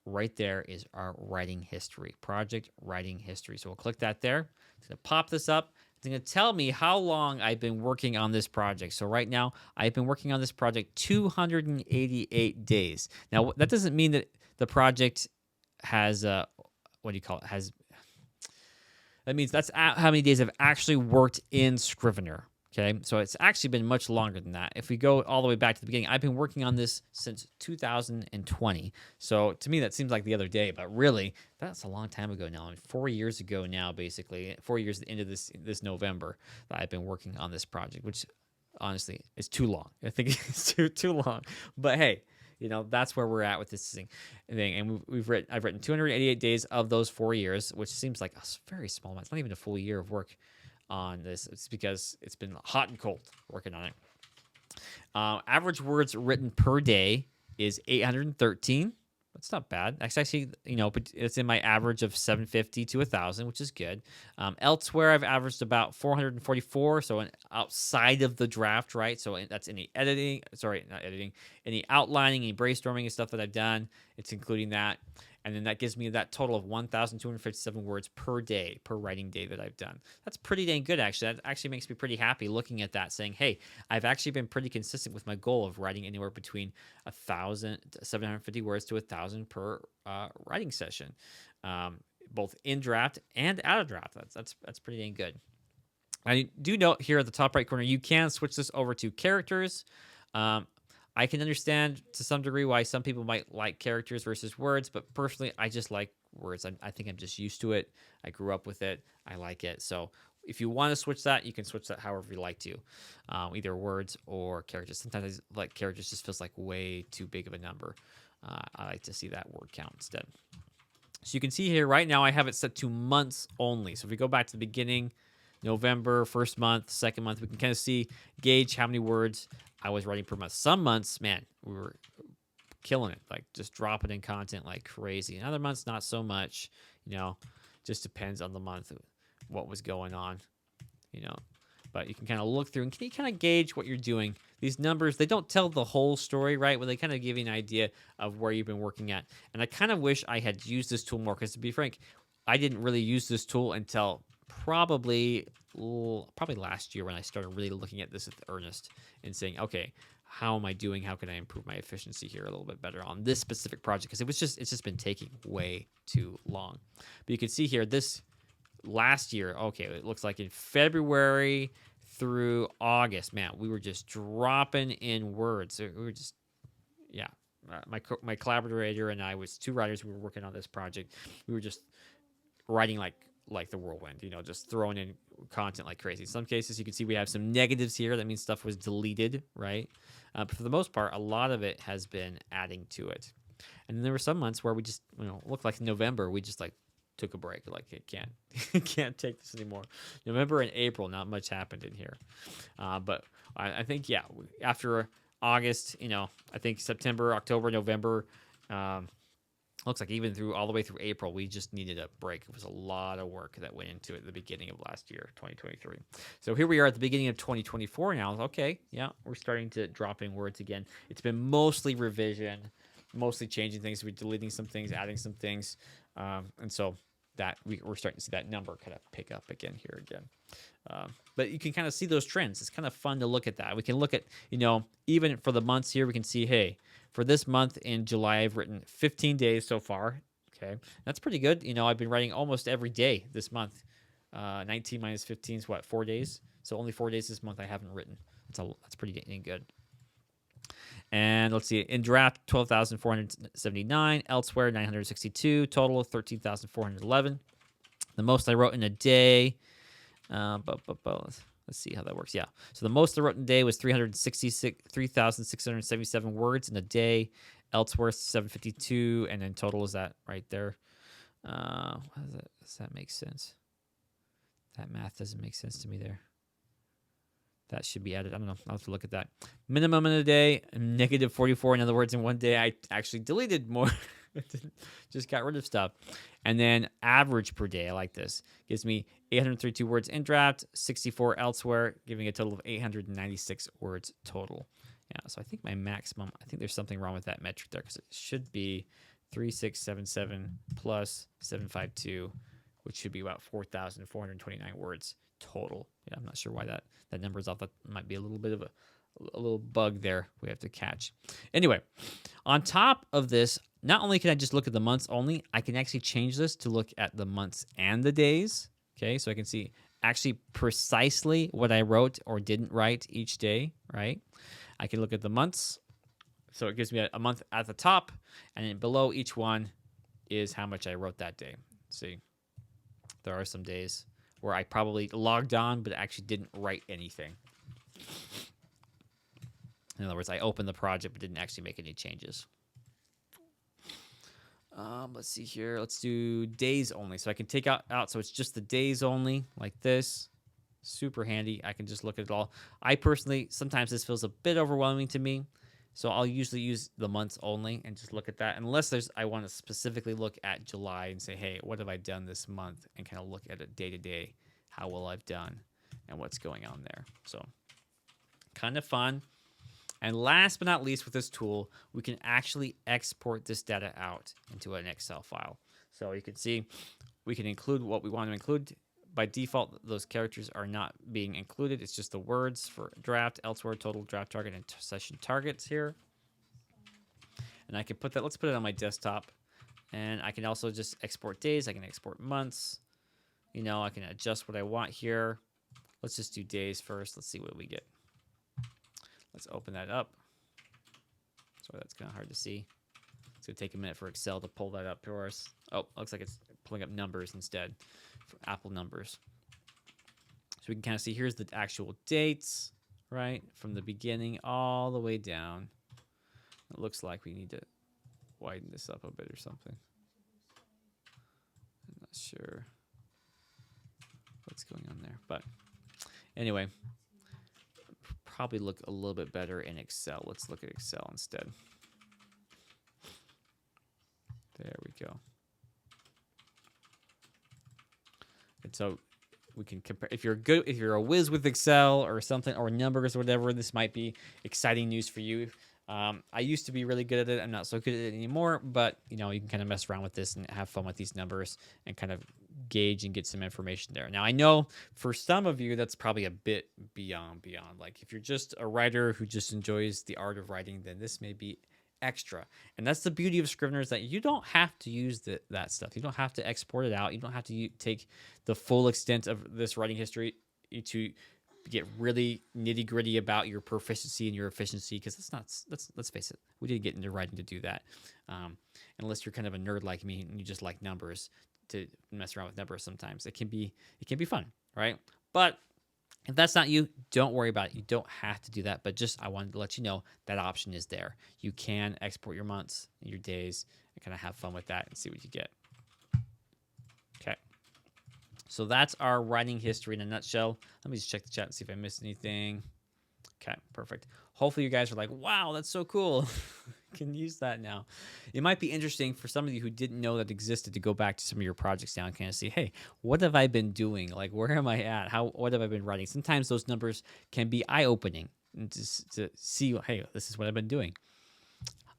Right there is our writing history. Project Writing History. So we'll click that there. It's going to pop this up. It's going to tell me how long I've been working on this project. So right now, I've been working on this project 288 days. Now, that doesn't mean that the project has, what do you call it? That means that's how many days I've actually worked in Scrivener. Okay, so it's actually been much longer than that. If we go all the way back to the beginning, I've been working on this since 2020. So to me, that seems like the other day, but really, that's a long time ago now. 4 years ago now, basically, 4 years at the end of this November, that I've been working on this project, which honestly is too long. I think it's too long. But hey, that's where we're at with this thing. And I've written 288 days of those 4 years, which seems like a very small amount. It's not even a full year of work on this. It's because it's been hot and cold working on it. Average words written per day is 813. That's not bad. That's actually, but it's in my average of 750 to 1,000, which is good. Elsewhere, I've averaged about 444, so outside of the draft, right? So that's any any outlining, any brainstorming and stuff that I've done. It's including that. And then that gives me that total of 1,257 words per day, per writing day that I've done. That's pretty dang good, actually. That actually makes me pretty happy looking at that, saying, hey, I've actually been pretty consistent with my goal of writing anywhere between 750 words to 1,000 per writing session, both in draft and out of draft. That's pretty dang good. I do note here at the top right corner, you can switch this over to characters. I can understand to some degree why some people might like characters versus words, but personally, I just like words. I think I'm just used to it. I grew up with it. I like it. So if you want to switch that, you can switch that however you like to, either words or characters. Sometimes like characters just feels like way too big of a number. I like to see that word count instead. So you can see here right now I have it set to months only. So if we go back to the beginning, November, first month, second month, we can kind of gauge how many words I was writing per month. Some months, man, we were killing it, like just dropping in content like crazy. And other months, not so much, just depends on the month, what was going on, But you can kind of look through and can you kind of gauge what you're doing. These numbers, they don't tell the whole story, right? But they kind of give you an idea of where you've been working at. And I kind of wish I had used this tool more because, to be frank, I didn't really use this tool until probably last year when I started really looking at this with earnest and saying, okay, how am I doing? How can I improve my efficiency here a little bit better on this specific project? Because it's just been taking way too long. But you can see here, this last year, okay, it looks like in February through August, man, we were just dropping in words. We were just, yeah. My collaborator and I was two writers who were working on this project. We were just writing like the whirlwind, just throwing in content like crazy. In some cases, you can see we have some negatives here. That means stuff was deleted, right? But for the most part, a lot of it has been adding to it. And then there were some months where we just, looked like November, we just took a break. Like, it can't take this anymore. November and April, not much happened in here. But I think, yeah, after August, I think September, October, November. Looks like even through all the way through April, we just needed a break. It was a lot of work that went into it at the beginning of last year, 2023. So here we are at the beginning of 2024 now. Okay, yeah, we're starting to drop in words again. It's been mostly revision, mostly changing things. We're deleting some things, adding some things. And so that we're starting to see that number kind of pick up again here again. But you can kind of see those trends. It's kind of fun to look at that. We can look at, even for the months here, we can see, hey, for this month in July, I've written 15 days so far. Okay, that's pretty good. I've been writing almost every day this month. 19 minus 15 is what, 4 days? So only 4 days this month I haven't written. That's pretty dang good. And let's see, in draft, 12,479. Elsewhere, 962. Total, 13,411. The most I wrote in a day. Let's see how that works. Yeah. So the most I wrote in a day was 3,677 words in a day. Elsewhere, 752. And then total is that right there. Does that make sense? That math doesn't make sense to me there. That should be added. I don't know. I'll have to look at that. Minimum in a day, negative 44. In other words, in one day, I actually deleted more. Just got rid of stuff. And then average per day, I like this. Gives me 832 words in draft, 64 elsewhere, giving a total of 896 words total. Yeah, so I think my maximum, I think there's something wrong with that metric there because it should be 3677 plus 752, which should be about 4,429 words total. Yeah, I'm not sure why that number is off. That might be a little bit of a little bug there we have to catch. Anyway, on top of this, not only can I just look at the months only, I can actually change this to look at the months and the days. Okay, so I can see actually precisely what I wrote or didn't write each day, right? I can look at the months. So it gives me a month at the top, and then below each one is how much I wrote that day. Let's see, there are some days where I probably logged on, but actually didn't write anything. In other words, I opened the project, but didn't actually make any changes. Let's see here. Let's do days only. So I can take out so it's just the days only, like this. Super handy. I can just look at it all. I personally, sometimes this feels a bit overwhelming to me. So I'll usually use the months only and just look at that. Unless I want to specifically look at July and say, hey, what have I done this month? And kind of look at it day to day, how well I've done and what's going on there. So kind of fun. And last but not least, with this tool, we can actually export this data out into an Excel file. So you can see we can include what we want to include. By default, those characters are not being included. It's just the words for draft, elsewhere, total, draft target, and session targets here. And I can put that, let's put it on my desktop. And I can also just export days. I can export months. I can adjust what I want here. Let's just do days first. Let's see what we get. Let's open that up. Sorry, that's kind of hard to see. It's going to take a minute for Excel to pull that up for us. Oh, looks like it's pulling up numbers instead, for Apple numbers. So we can kind of see here's the actual dates, right, from the beginning all the way down. It looks like we need to widen this up a bit or something. I'm not sure what's going on there. But anyway, probably look a little bit better in Excel. Let's look at Excel instead. There we go. And so we can compare. If you're a whiz with Excel or something, or numbers or whatever, this might be exciting news for you. I used to be really good at it. I'm not so good at it anymore, but you can kind of mess around with this and have fun with these numbers and kind of gauge and get some information there. Now, I know for some of you, that's probably a bit beyond. Like if you're just a writer who just enjoys the art of writing, then this may be extra. And that's the beauty of Scrivener, is that you don't have to use that stuff. You don't have to export it out. You don't have to take the full extent of this writing history to get really nitty gritty about your proficiency and your efficiency, because let's face it, we didn't get into writing to do that. Unless you're kind of a nerd like me and you just like numbers, to mess around with numbers sometimes. It can be fun, right? But if that's not you, don't worry about it. You don't have to do that. But I wanted to let you know that option is there. You can export your months, your days, and kind of have fun with that and see what you get. Okay. So that's our writing history in a nutshell. Let me just check the chat and see if I missed anything. Okay, perfect. Hopefully you guys are like, wow, that's so cool. Can use that now. It might be interesting for some of you who didn't know that existed to go back to some of your projects now and kind of see, hey, what have I been doing? Like, where am I at? What have I been writing? Sometimes those numbers can be eye-opening and just to see, hey, this is what I've been doing.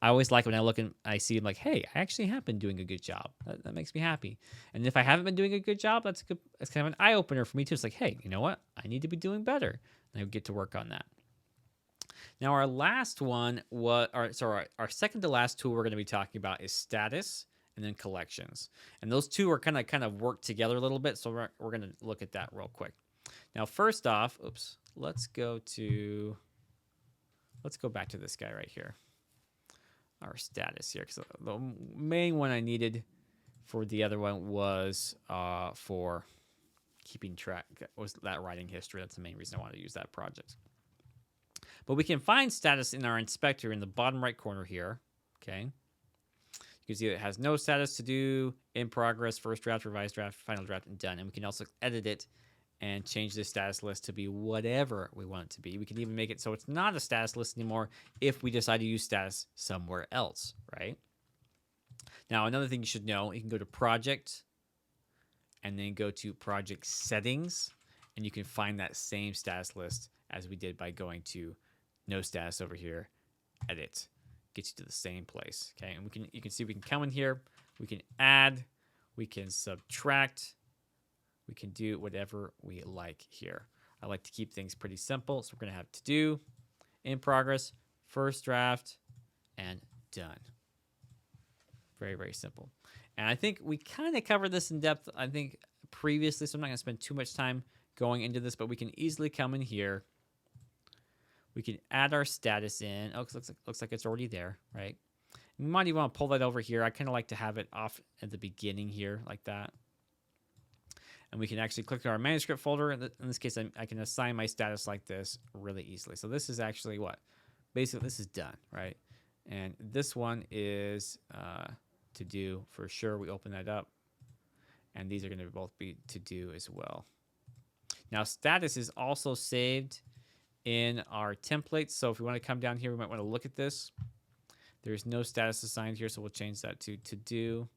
I always like when I look and I see like, hey, I actually have been doing a good job. That makes me happy. And if I haven't been doing a good job, that's good. That's kind of an eye opener for me too. It's like, hey, you know what? I need to be doing better, and I get to work on that. Now, our last one was, our second to last tool we're going to be talking about is status and then collections, and those two are kind of work together a little bit. So we're going to look at that real quick. Now, first off, let's go back to this guy right here. Our status here, because the main one I needed for the other one was for keeping track, was that writing history. That's the main reason I wanted to use that project. But we can find status in our inspector in the bottom right corner here. Okay, you can see it has no status, to do, in progress, first draft, revised draft, final draft, and done. And we can also edit it and change the status list to be whatever we want it to be. We can even make it so it's not a status list anymore if we decide to use status somewhere else, right? Now, another thing you should know, you can go to Project and then go to Project Settings, and you can find that same status list as we did by going to No Status over here, Edit. Gets you to the same place, okay? And you can see we can come in here, we can add, we can subtract, we can do whatever we like here. I like to keep things pretty simple, so we're going to have to do, in progress, first draft, and done. Very, very simple. And I think we kind of covered this in depth, I think, previously, so I'm not going to spend too much time going into this, but we can easily come in here. We can add our status in. Oh, looks like it's already there, right? You might even want to pull that over here. I kind of like to have it off at the beginning here, like that. And we can actually click on our manuscript folder. In this case, I can assign my status like this really easily. So this is actually what? Basically, this is done, right? And this one is to do for sure. We open that up. And these are going to both be to do as well. Now, status is also saved in our templates. So if we want to come down here, we might want to look at this. There's no status assigned here, so we'll change that to do.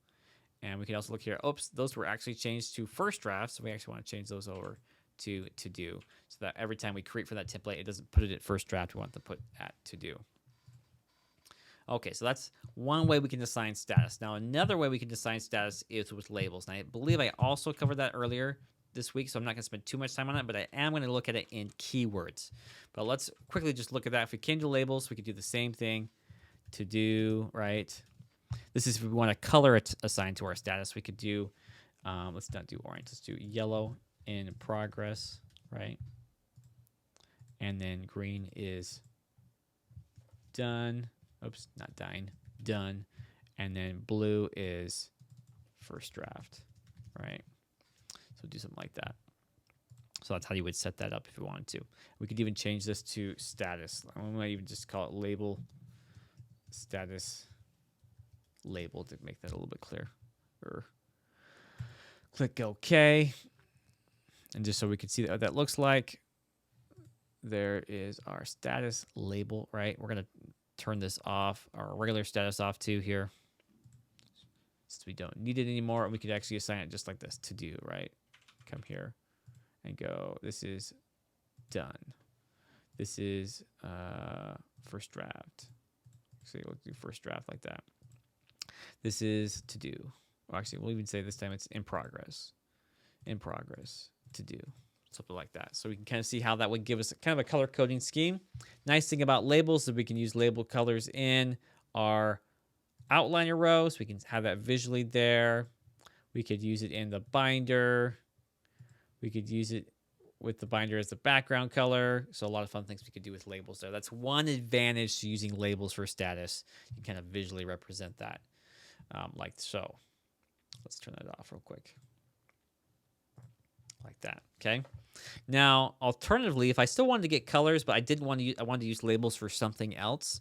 And we can also look here. Oops, those were actually changed to first draft, so we actually want to change those over to do, so that every time we create for that template, it doesn't put it at first draft. We want to put at to do. Okay, so that's one way we can assign status. Now, another way we can assign status is with labels. And I believe I also covered that earlier this week, so I'm not going to spend too much time on it, but I am going to look at it in keywords. But let's quickly just look at that. If we came to labels, we could do the same thing. To do, right? This is if we want a color assigned to our status. We could do, let's not do orange. Let's do yellow in progress, right? And then green is done. Oops, not dying. Done. And then blue is first draft, right? So do something like that. So that's how you would set that up if you wanted to. We could even change this to status. We might even just call it label. Status label to make that a little bit clearer. Click OK. And just so we can see what that looks like, there is our status label, right? We're going to turn this off, our regular status off too here. So we don't need it anymore. We could actually assign it just like this, to do, right? Come here and go, this is done. This is first draft. So we'll do first draft like that. This is to do. Well, actually, we'll even say this time it's in progress. In progress, to do. Something like that. So we can kind of see how that would give us kind of a color coding scheme. Nice thing about labels is we can use label colors in our outliner row. So we can have that visually there. We could use it in the binder. We could use it with the binder as the background color. So a lot of fun things we could do with labels there. That's one advantage to using labels for status. You can kind of visually represent that like so. Let's turn that off real quick. Like that, okay? Now, alternatively, if I still wanted to get colors, but I didn't want to use, I wanted to use labels for something else,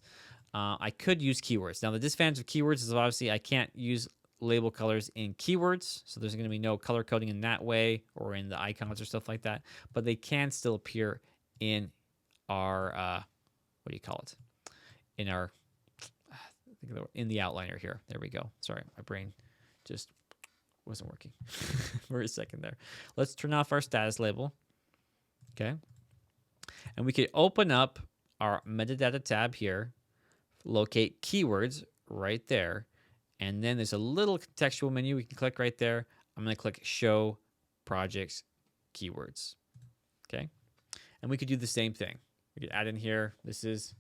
I could use keywords. Now, the disadvantage of keywords is obviously I can't use label colors in keywords, so there's going to be no color coding in that way or in the icons or stuff like that, but they can still appear in our what do you call it? In our in the outliner here. There we go. Sorry, my brain just wasn't working for a second there. Let's turn off our status label. Okay. And we could open up our metadata tab here, locate keywords right there, and then there's a little contextual menu. We can click right there. I'm going to click Show Projects Keywords. Okay. And we could do the same thing. We could add in here, this is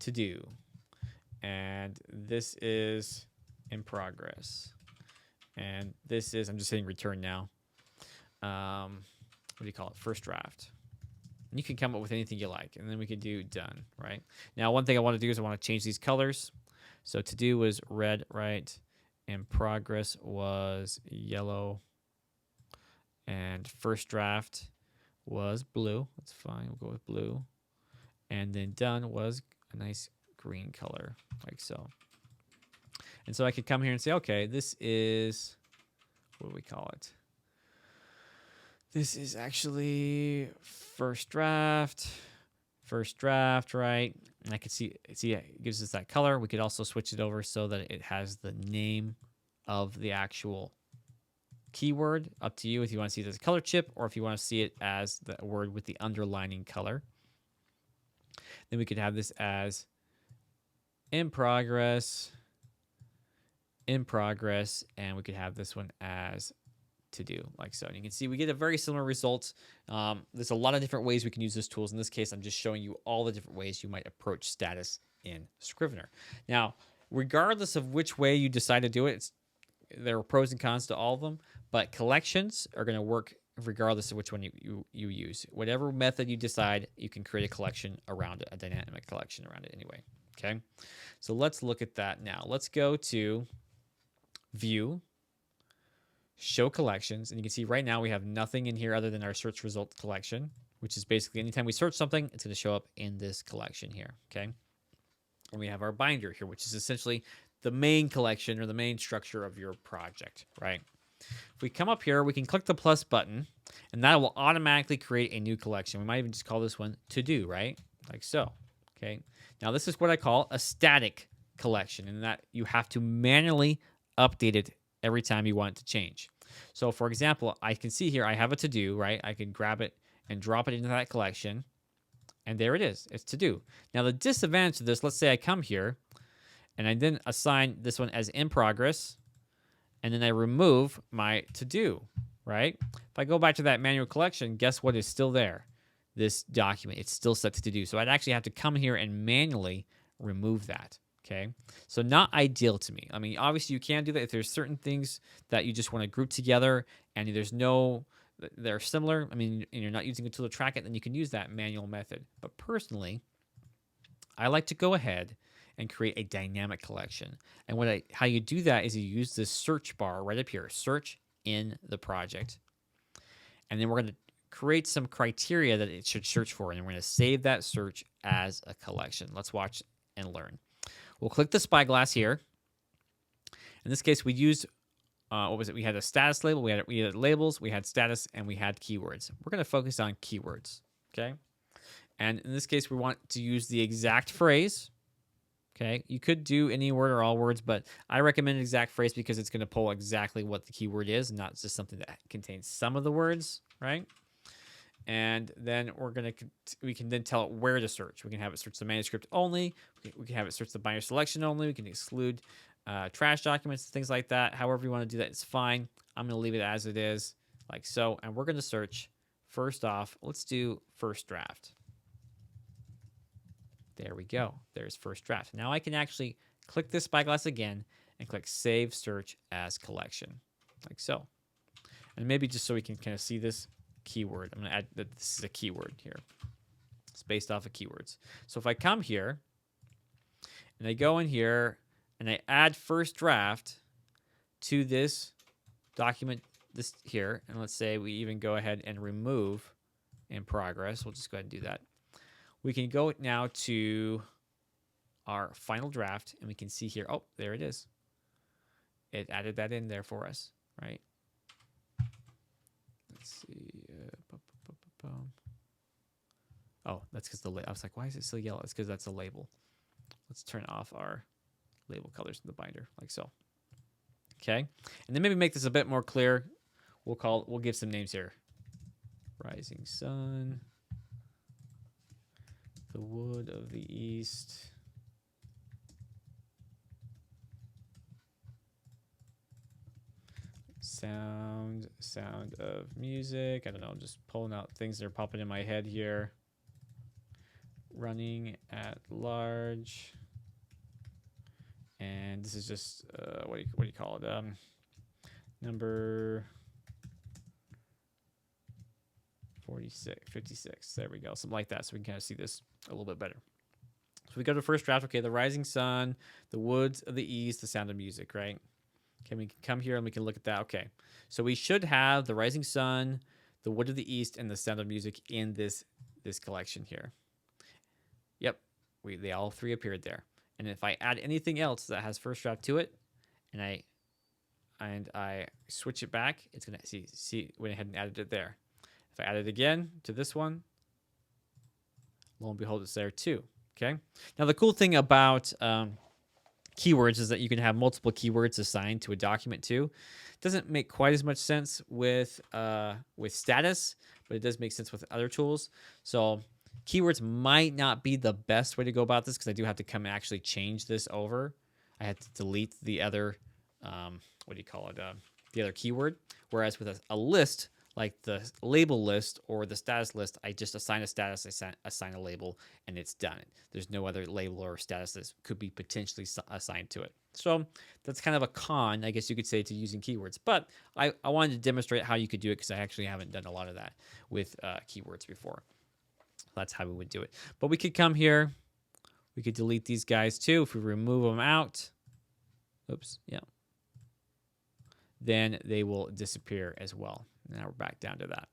to do, and this is in progress, and this is, I'm just hitting return now. What do you call it? First draft. And you can come up with anything you like, and then we can do done, right? Now, one thing I want to do is I want to change these colors. So to do was red, right? In progress was yellow, and first draft was blue. That's fine. We'll go with blue. And then done was a nice green color, like so. And so I could come here and say, okay, this is, what do we call it? This is actually first draft, right? And I can see it gives us that color. We could also switch it over so that it has the name of the actual keyword. Up to you if you want to see it as a color chip or if you want to see it as the word with the underlining color. Then we could have this as in progress, and we could have this one as to do, like so. And you can see we get a very similar result. There's a lot of different ways we can use this tools. In this case, I'm just showing you all the different ways you might approach status in Scrivener. Now, regardless of which way you decide to do it, there are pros and cons to all of them, but collections are going to work regardless of which one you use. Whatever method you decide, you can create a collection around it, a dynamic collection around it anyway. Okay, so let's look at that now. Let's go to View, Show Collections, and you can see right now we have nothing in here other than our search result collection, which is basically anytime we search something, it's going to show up in this collection here. Okay, and we have our binder here, which is essentially the main collection or the main structure of your project, right? If we come up here, we can click the plus button, and that will automatically create a new collection. We might even just call this one to do, right? Like so. Okay. Now this is what I call a static collection, and that you have to manually update it every time you want it to change. So for example, I can see here I have a to do, right? I can grab it and drop it into that collection, and there it is. It's to do. Now the disadvantage of this, let's say I come here and I then assign this one as in progress, and then I remove my to do, right? If I go back to that manual collection, guess what is still there? This document, it's still set to do. So I'd actually have to come here and manually remove that. Okay, so not ideal to me. I mean, obviously you can do that if there's certain things that you just want to group together and they're similar. I mean, and you're not using a tool to track it, then you can use that manual method. But personally, I like to go ahead and create a dynamic collection. And how you do that is you use this search bar right up here, search in the project. And then we're going to create some criteria that it should search for, and we're going to save that search as a collection. Let's watch and learn. We'll click the spyglass here. In this case, we used, what was it? We had a status label, we had labels, we had status, and we had keywords. We're going to focus on keywords, okay? And in this case, we want to use the exact phrase, okay? You could do any word or all words, but I recommend exact phrase because it's going to pull exactly what the keyword is, not just something that contains some of the words, right? And then we can then tell it where to search. We can have it search the manuscript only. We can have it search the binder selection only. We can exclude trash documents, things like that. However you want to do that, it's fine. I'm going to leave it as it is, like so. And we're going to search, first off, let's do first draft. There we go. There's first draft. Now I can actually click this spyglass again and click Save Search as Collection, like so. And maybe just so we can kind of see this keyword, I'm going to add that this is a keyword here. It's based off of keywords. So if I come here and I go in here and I add first draft to this document, this here, and let's say we even go ahead and remove in progress. We'll just go ahead and do that. We can go now to our final draft, and we can see here, oh, there it is. It added that in there for us, right? Let's see. Oh, that's because I was like, why is it still yellow? It's because that's a label. Let's turn off our label colors in the binder, like so. Okay, and then maybe make this a bit more clear. We'll give some names here. Rising sun, the wood of the east. Sound of music. I don't know, I'm just pulling out things that are popping in my head here. Running at large. And this is just, what do you call it? Number 56. There we go. Something like that. So we can kind of see this a little bit better. So we go to the first draft. Okay, the rising sun, the woods of the east, the sound of music, right? Okay, we can come here and we can look at that. Okay, so we should have the rising sun, the wood of the east, and the sound of music in this collection here. Yep, they all three appeared there. And if I add anything else that has first draft to it, and I switch it back, it's gonna see went ahead and added it there. If I add it again to this one, lo and behold, it's there too. Okay. Now the cool thing about keywords is that you can have multiple keywords assigned to a document too. Doesn't make quite as much sense with status, but it does make sense with other tools. So keywords might not be the best way to go about this because I do have to come and actually change this over. I had to delete the other, the other keyword. Whereas with a list, like the label list or the status list, I just assign a status, assign a label, and it's done. There's no other label or status that could be potentially assigned to it. So that's kind of a con, I guess you could say, to using keywords. But I wanted to demonstrate how you could do it because I actually haven't done a lot of that with keywords before. That's how we would do it. But we could come here. We could delete these guys too. If we remove them out, oops, yeah, then they will disappear as well. Now we're back down to that.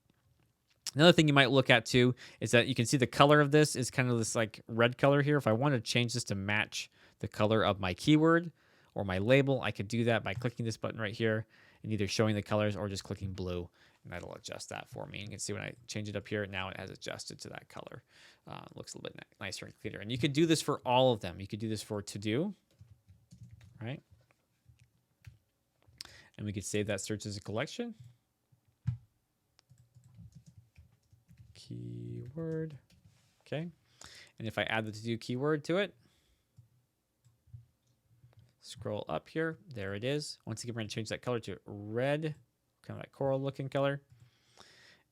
Another thing you might look at too is that you can see the color of this is kind of this like red color here. If I want to change this to match the color of my keyword or my label, I could do that by clicking this button right here and either showing the colors or just clicking blue, and that'll adjust that for me. You can see when I change it up here, now it has adjusted to that color. It looks a little bit nicer and cleaner. And you could do this for all of them. You could do this for to do, right? And we could save that search as a collection. Keyword. Okay. And if I add the to do keyword to it, scroll up here, there it is. Once again, we're going to change that color to red, kind of that coral looking color.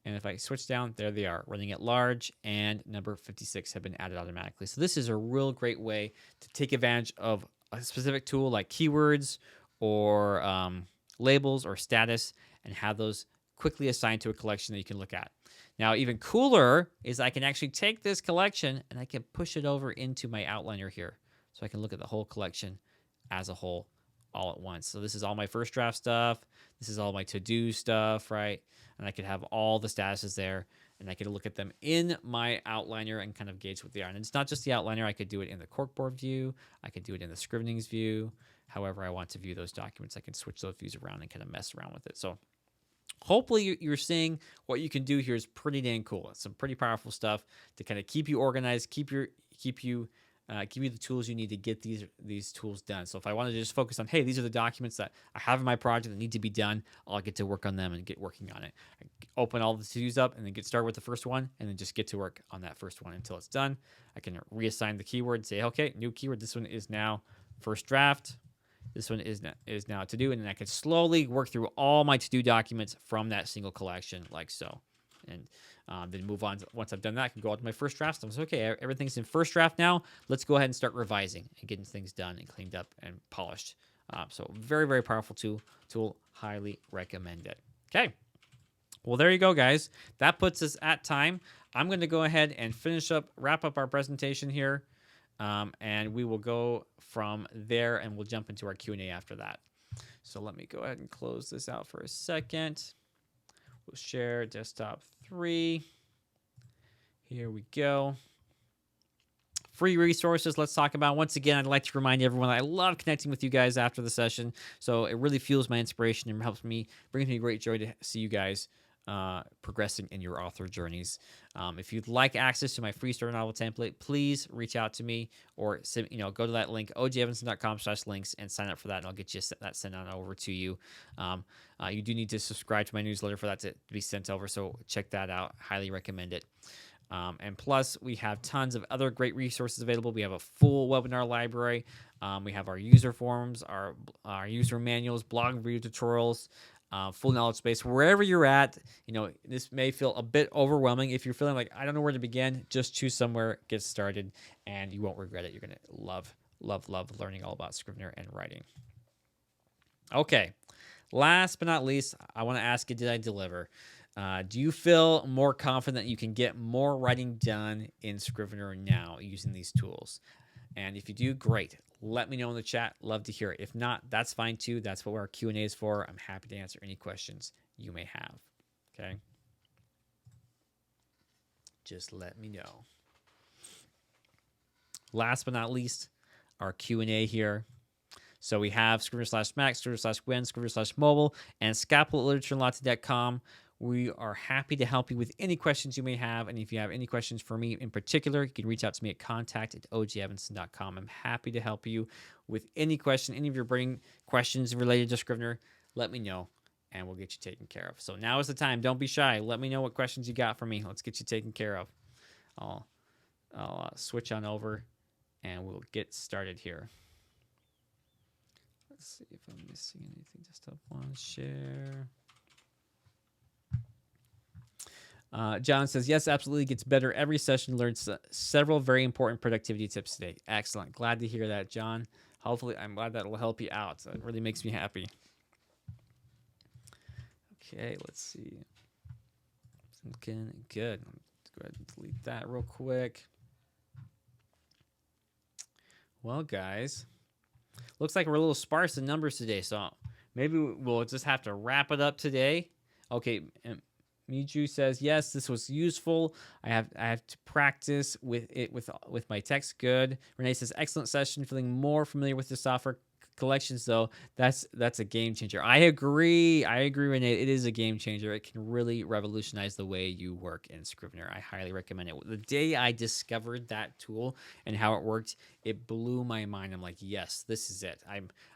And if I switch down, there they are, running at large, and number 56 have been added automatically. So this is a real great way to take advantage of a specific tool like keywords or labels or status and have those quickly assigned to a collection that you can look at. Now, even cooler is I can actually take this collection and I can push it over into my outliner here. So I can look at the whole collection as a whole all at once. So this is all my first draft stuff. This is all my to-do stuff, right? And I could have all the statuses there, and I could look at them in my outliner and kind of gauge what they are. And it's not just the outliner. I could do it in the corkboard view. I could do it in the Scrivenings view. However I want to view those documents, I can switch those views around and kind of mess around with it. So hopefully you're seeing what you can do here is pretty dang cool. It's some pretty powerful stuff to kind of keep you organized, give you the tools you need to get these tools done. So if I wanted to just focus on, hey, these are the documents that I have in my project that need to be done, I'll get to work on them and get working on it. I open all the to-dos up and then get started with the first one and then just get to work on that first one until it's done. I can reassign the keyword and say, okay, new keyword. This one is now first draft. This one is now to do. And then I can slowly work through all my to-do documents from that single collection like so. And then move on. Once I've done that, I can go out to my first draft. So I'm like, okay, everything's in first draft now. Let's go ahead and start revising and getting things done and cleaned up and polished. So very, very powerful tool. Highly recommend it. Okay. Well, there you go, guys. That puts us at time. I'm going to go ahead and wrap up our presentation here. And we will go from there and we'll jump into our Q&A after that. So let me go ahead and close this out for a second. We'll share desktop 3. Here we go. Free resources. Let's talk about. Once again, I'd like to remind everyone that I love connecting with you guys after the session. So it really fuels my inspiration and brings me great joy to see you guys progressing in your author journeys. If you'd like access to my free story novel template, please reach out to me or go to that link, ojevanson.com/links, and sign up for that, and I'll get you that sent on over to you. You do need to subscribe to my newsletter for that to be sent over, so check that out. Highly recommend it. And plus, we have tons of other great resources available. We have a full webinar library. We have our user forums, our user manuals, blog review tutorials, full knowledge base. Wherever you're at, this may feel a bit overwhelming. If you're feeling like, I don't know where to begin, just choose somewhere, get started, and you won't regret it. You're going to love, love, love learning all about Scrivener and writing. Okay, last but not least, I want to ask you, did I deliver? Do you feel more confident you can get more writing done in Scrivener now using these tools? And if you do, great. Let me know in the chat. Love to hear it. If not, that's fine too. That's what our Q&A is for. I'm happy to answer any questions you may have. Okay? Just let me know. Last but not least, our Q&A here. So we have Scrivener/Mac, Scrivener/Win, Scrivener/Mobile, and ScapulaLiteratureLatte.com. We are happy to help you with any questions you may have. And if you have any questions for me in particular, you can reach out to me at contact@ojevanson.com. I'm happy to help you with any question, any of your burning questions related to Scrivener. Let me know, and we'll get you taken care of. So now is the time. Don't be shy. Let me know what questions you got for me. Let's get you taken care of. I'll switch on over, and we'll get started here. Let's see if I'm missing anything. Just up one share. John says, yes, absolutely gets better every session. Learned several very important productivity tips today. Excellent. Glad to hear that, John. Hopefully, I'm glad that will help you out. It really makes me happy. Okay, let's see. Looking good. Let's go ahead and delete that real quick. Well, guys, looks like we're a little sparse in numbers today, so maybe we'll just have to wrap it up today. Okay, Miju says, yes, this was useful. I have to practice with it with my text. Good. Renee says, excellent session. Feeling more familiar with the software collections, though. That's a game changer. I agree, Renee. It is a game changer. It can really revolutionize the way you work in Scrivener. I highly recommend it. The day I discovered that tool and how it worked, it blew my mind. I'm like, yes, this is it.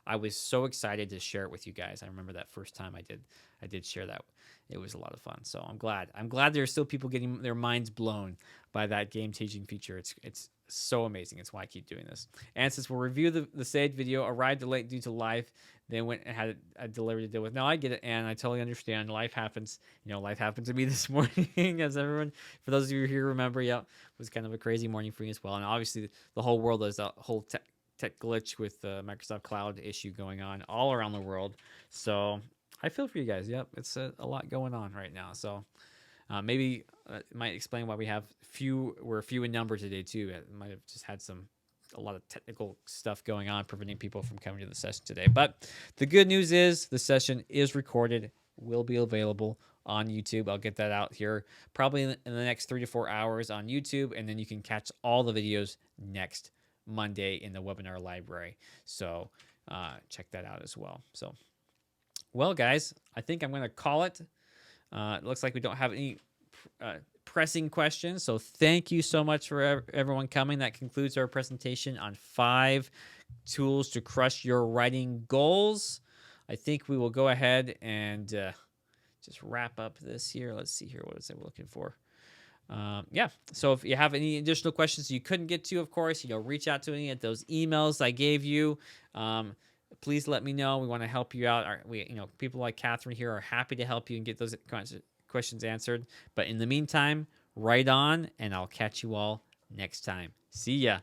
I was so excited to share it with you guys. I remember that first time I did share that. It was a lot of fun. So I'm glad there are still people getting their minds blown by that game-changing feature. It's so amazing. It's why I keep doing this. And since we'll review the saved video, arrived late due to live, then went and had a delivery to deal with. Now I get it, and I totally understand. Life happens. Life happened to me this morning, as everyone, for those of you here remember, it was kind of a crazy morning for me as well. And obviously the whole world is a whole tech glitch with the Microsoft Cloud issue going on all around the world. So I feel for you guys. Yep, it's a lot going on right now. So maybe it might explain why we're few in number today too. It might have just had a lot of technical stuff going on preventing people from coming to the session today. But the good news is the session is recorded, will be available on YouTube. I'll get that out here probably in the next 3 to 4 hours on YouTube, and then you can catch all the videos next Monday in the webinar library. So check that out as well. So, well, guys, I think I'm going to call it. It looks like we don't have any pressing questions. So thank you so much for everyone coming. That concludes our presentation on 5 tools to crush your writing goals. I think we will go ahead and just wrap up this here. Let's see here. What is it we're looking for? Yeah. So if you have any additional questions you couldn't get to, of course, reach out to me at those emails I gave you. Please let me know. We want to help you out. People like Catherine here are happy to help you and get those questions answered. But in the meantime, write on, and I'll catch you all next time. See ya.